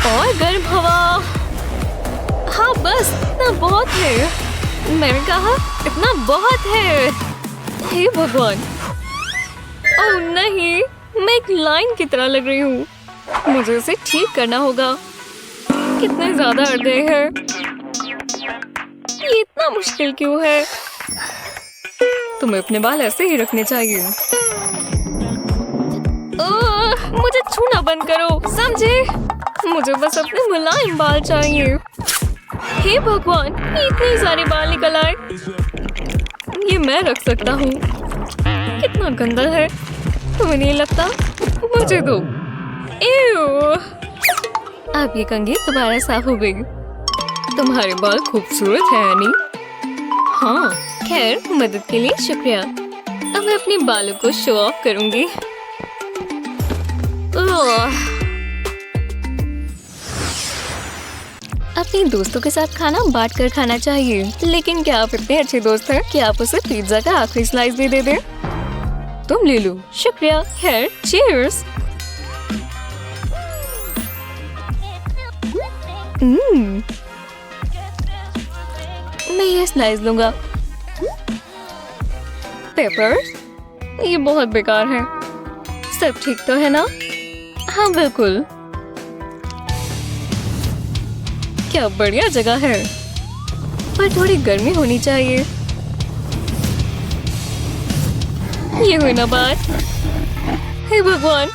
और गर्म हवा। हाँ बस, इतना बहुत है। मैंने कहा इतना बहुत है। हे भगवान। ओह नहीं, मैं एक लाइन की तरह लग रही हूँ। मुझे इसे ठीक करना होगा। कितने ज्यादा अड़ गए हैं। ये इतना मुश्किल क्यों है? तुम्हें अपने बाल ऐसे ही रखने चाहिए। मुझे छूना बंद करो, समझे? मुझे बस अपने मुलायम बाल चाहिए। हे भगवान, ये इतने सारे बाल निकल आए। ये मैं रख सकता हूँ। कितना गंदा है, तुम्हें नहीं लगता? मुझे दो। अब ये कंघी दोबारा साफ हो गई। तुम्हारे बाल खूबसूरत है एनी। हाँ, खैर मदद के लिए शुक्रिया। अब मैं अपने बालों को शो ऑफ करूंगी। अपने दोस्तों के साथ खाना बांट कर खाना चाहिए। लेकिन क्या आप इतने अच्छे दोस्त हैं कि आप उसे पिज्जा का आखिरी स्लाइस भी दे दें? तुम ले लो। शुक्रिया। खैर, चीयर्स। मैं ये स्लाइस लूंगा। पेपर, ये बहुत बेकार है। सब ठीक तो है ना? हाँ बिल्कुल। क्या बढ़िया जगह है, पर थोड़ी गर्मी होनी चाहिए। ये हुई ना बात। हे भगवान,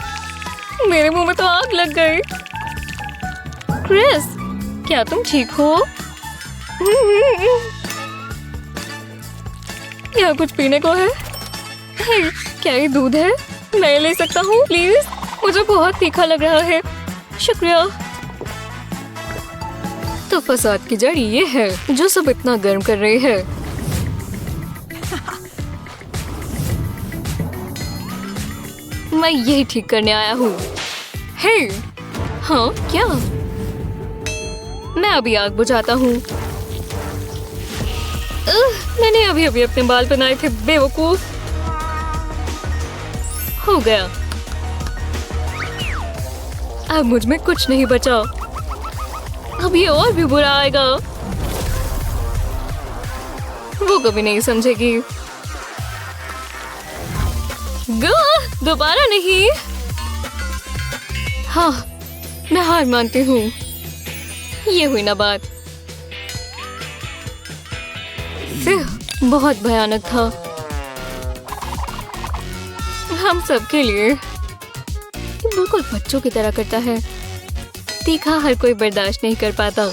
मेरे मुंह में तो आग लग गई। क्रिस, क्या तुम ठीक हो? क्या कुछ पीने को है? हे, क्या ये दूध है? मैं ले सकता हूँ प्लीज? मुझे बहुत तीखा लग रहा है। शुक्रिया। तो फसाद की जड़ ये है जो सब इतना गर्म कर रही है। मैं यही ठीक करने आया हूँ। हे, हाँ क्या? मैं अभी आग बुझाता हूँ। मैंने अभी अभी अपने बाल बनाए थे, बेवकूफ। हो गया। अब मुझ में कुछ नहीं बचा। अब ये और भी बुरा आएगा। वो कभी नहीं समझेगी। दोबारा नहीं। हाँ, मैं हार मानती हूँ। ये हुई ना बात। बहुत भयानक था हम सब के लिए। बिल्कुल बच्चों की तरह करता है। तीखा हर कोई बर्दाश्त नहीं कर पाता।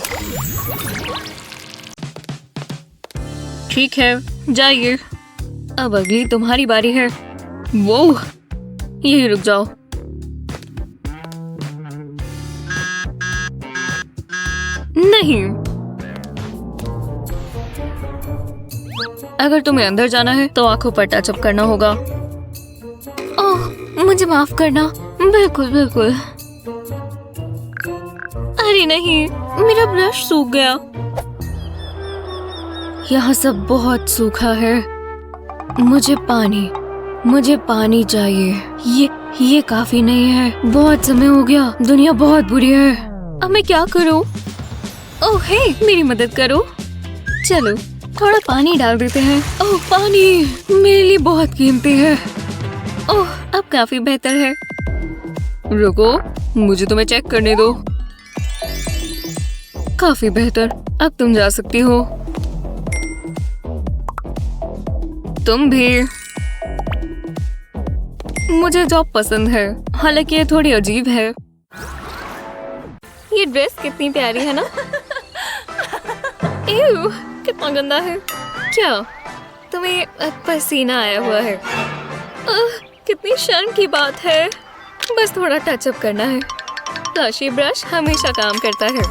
ठीक है, जाइए। अब अगली तुम्हारी बारी है। वो यही रुक जाओ। नहीं, अगर तुम्हें अंदर जाना है तो आंखों पर टचअप करना होगा। ओह, मुझे माफ करना। बिल्कुल बिल्कुल। अरे नहीं, मेरा ब्रश सूख गया। यहाँ सब बहुत सूखा है। मुझे पानी चाहिए। ये काफी नहीं है। बहुत समय हो गया। दुनिया बहुत बुरी है। अब मैं क्या करूँ? ओह हे, मेरी मदद करो। चलो थोड़ा पानी डाल देते हैं। ओह पानी मेरे लिए बहुत कीमती है। ओह अब काफी बेहतर है। रुको, मुझे तुम्हें चेक करने दो। काफी बेहतर। अब तुम जा सकती हो। तुम भी। मुझे जॉब पसंद है, हालांकि ये थोड़ी अजीब है। ये ड्रेस कितनी प्यारी है ना। एव, कितना गंदा है। क्या तुम्हें पसीना आया हुआ है? कितनी शर्म की बात है। बस थोड़ा टचअप करना है। फ्लशी ब्रश हमेशा काम करता है।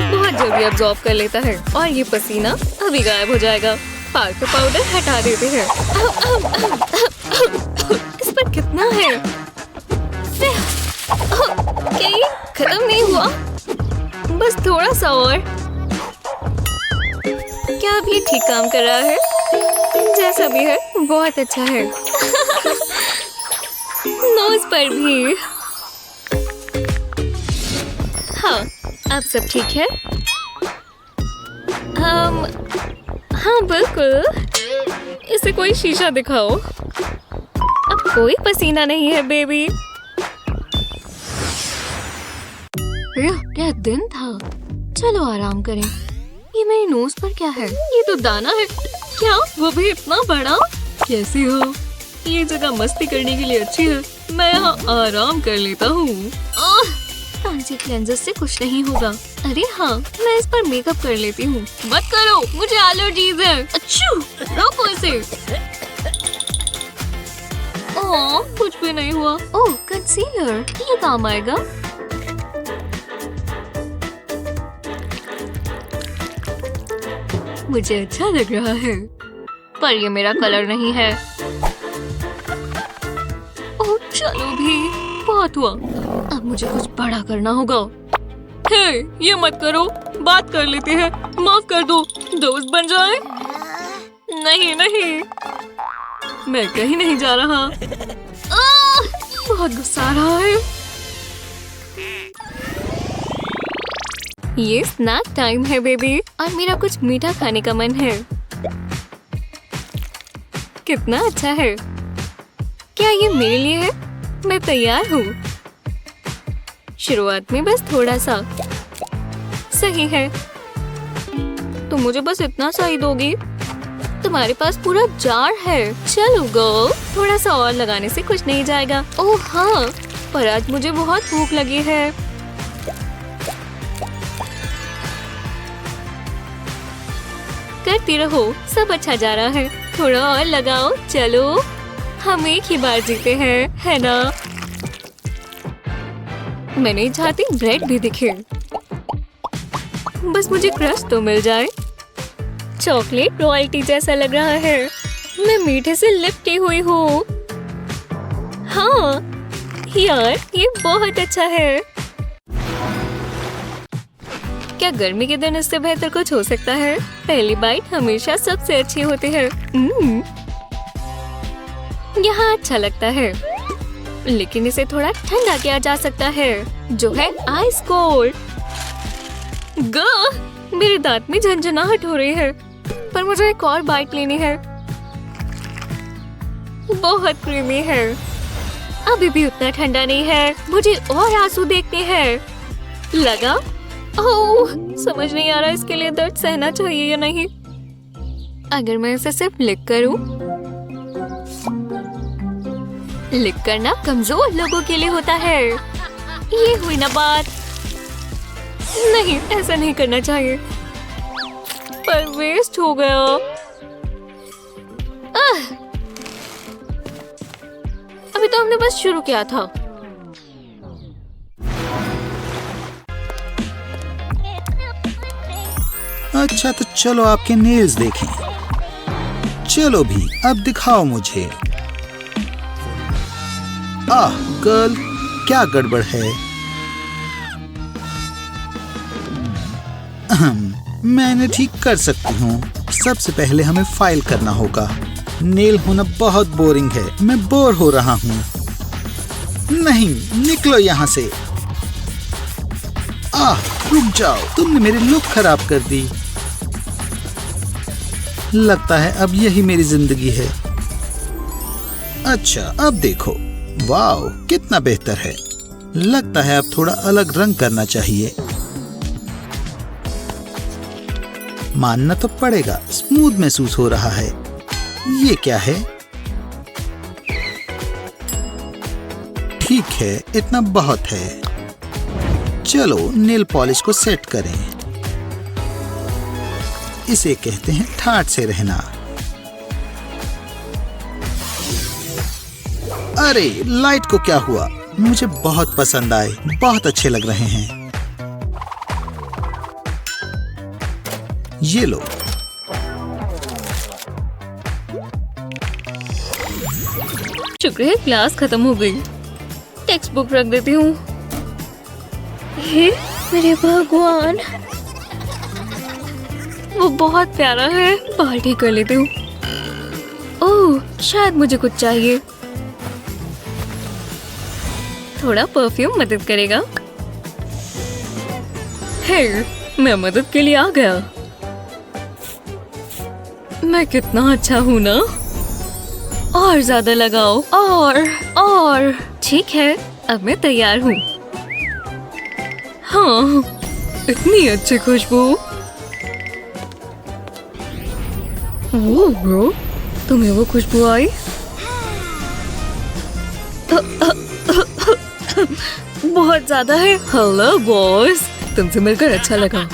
बहुत जल्दी अब्सॉर्ब कर लेता है और ये पसीना अभी गायब हो जाएगा। पार्कर पाउडर हटा देते हैं। इस पर कितना है? क्या ये खत्म नहीं हुआ? बस थोड़ा सा और। क्या अब ये ठीक काम कर रहा है? जैसा भी है बहुत अच्छा है। नोज पर भी। हाँ, अब सब ठीक है। हाँ बिल्कुल। इसे कोई शीशा दिखाओ। अब कोई पसीना नहीं है बेबी। क्या दिन था। चलो आराम करें। ये मेरी नोज पर क्या है? ये तो दाना है। क्या वो भी इतना बड़ा? कैसी हो? ये जगह मस्ती करने के लिए अच्छी है। मैं यहाँ आराम कर लेता हूँ। फैंसी क्लेंजर से कुछ नहीं होगा। अरे हाँ, मैं इस पर मेकअप कर लेती हूँ। मत करो, मुझे एलर्जीज है। अच्छू, रोको इसे। ओह, कुछ भी नहीं हुआ। ओह, कंसीलर, ये काम आएगा। मुझे अच्छा लग रहा है, पर ये मेरा कलर नहीं है। ओह, चलो भी, बहुत हुआ। अब मुझे कुछ बड़ा करना होगा। हे, ये मत करो, बात कर लेते हैं। माफ कर दो, दोस्त बन जाए। नहीं, मैं कहीं नहीं जा रहा। बहुत गुस्सा आ रहा है। ये स्नैक टाइम है बेबी, और मेरा कुछ मीठा खाने का मन है। कितना अच्छा है। क्या ये मेरे लिए है? मैं तैयार हूँ। शुरुआत में बस थोड़ा सा। सही है। तुम मुझे बस इतना सा ही दोगी? तुम्हारे पास पूरा जार है। चलो गो, थोड़ा सा और लगाने से कुछ नहीं जाएगा। ओह हाँ, पर आज मुझे बहुत भूख लगी है। करती रहो, सब अच्छा जा रहा है। थोड़ा और लगाओ। चलो, हम एक ही बार जीते हैं, है ना? मैं नहीं चाहती ब्रेड भी दिखे। बस मुझे क्रस्ट तो मिल जाए। चॉकलेट रॉयल्टी जैसा लग रहा है। मैं मीठे से लिपटी हुई हूँ। हाँ यार, ये बहुत अच्छा है। क्या गर्मी के दिन इससे बेहतर कुछ हो सकता है? पहली बाइट हमेशा सबसे अच्छी होती है। यहाँ अच्छा लगता है, लेकिन इसे थोड़ा ठंडा किया जा सकता है, जो है आइस कोल्ड। मेरे दांत में झंझनाहट हो रही है, पर मुझे एक और बाइट लेनी है। बहुत क्रीमी है। अभी भी उतना ठंडा नहीं है। मुझे और आंसू देखते हैं। लगा? ओह, समझ नहीं आ रहा इसके लिए दर्द सहना चाहिए या नहीं। अगर मैं इसे सिर्फ लिक करूं। लिक करना कमजोर लोगों के लिए होता है। ये हुई ना बात। नहीं, ऐसा नहीं करना चाहिए, पर वेस्ट हो गया। अभी तो हमने बस शुरू किया था। अच्छा तो चलो आपके नेल्स देखें। चलो भी, अब दिखाओ मुझे। आह गर्ल, क्या गड़बड़ है? मैंने ठीक कर सकती हूँ। सबसे पहले हमें फाइल करना होगा। नेल होना बहुत बोरिंग है, मैं बोर हो रहा हूँ। नहीं, निकलो यहाँ से। रुक जाओ, तुमने मेरी लुक खराब कर दी। लगता है अब यही मेरी जिंदगी है। अच्छा, अब देखो। वाओ, कितना बेहतर है। लगता है अब थोड़ा अलग रंग करना चाहिए। मानना तो पड़ेगा, स्मूथ महसूस हो रहा है। ये क्या है? ठीक है, इतना बहुत है। चलो नेल पॉलिश को सेट करें। इसे कहते हैं ठाठ से रहना। अरे लाइट को क्या हुआ? मुझे बहुत पसंद आए, बहुत अच्छे लग रहे हैं। ये लो। शुक्र है क्लास खत्म हो गई। टेक्स्ट बुक रख देती हूँ। हे मेरे भगवान, वो बहुत प्यारा है। बाल ठीक कर लेती हूँ। ओह, शायद मुझे कुछ चाहिए। थोड़ा परफ्यूम मदद करेगा। हे, मैं मदद के लिए आ गया। मैं कितना अच्छा हूँ ना? और ज्यादा लगाओ। और ठीक है, अब मैं तैयार हूँ। हाँ, इतनी अच्छी खुशबू। वो ब्रो, तुम्हें वो खुशबू आई? बहुत ज्यादा है। हेलो बॉस, तुमसे मिलकर अच्छा लगा।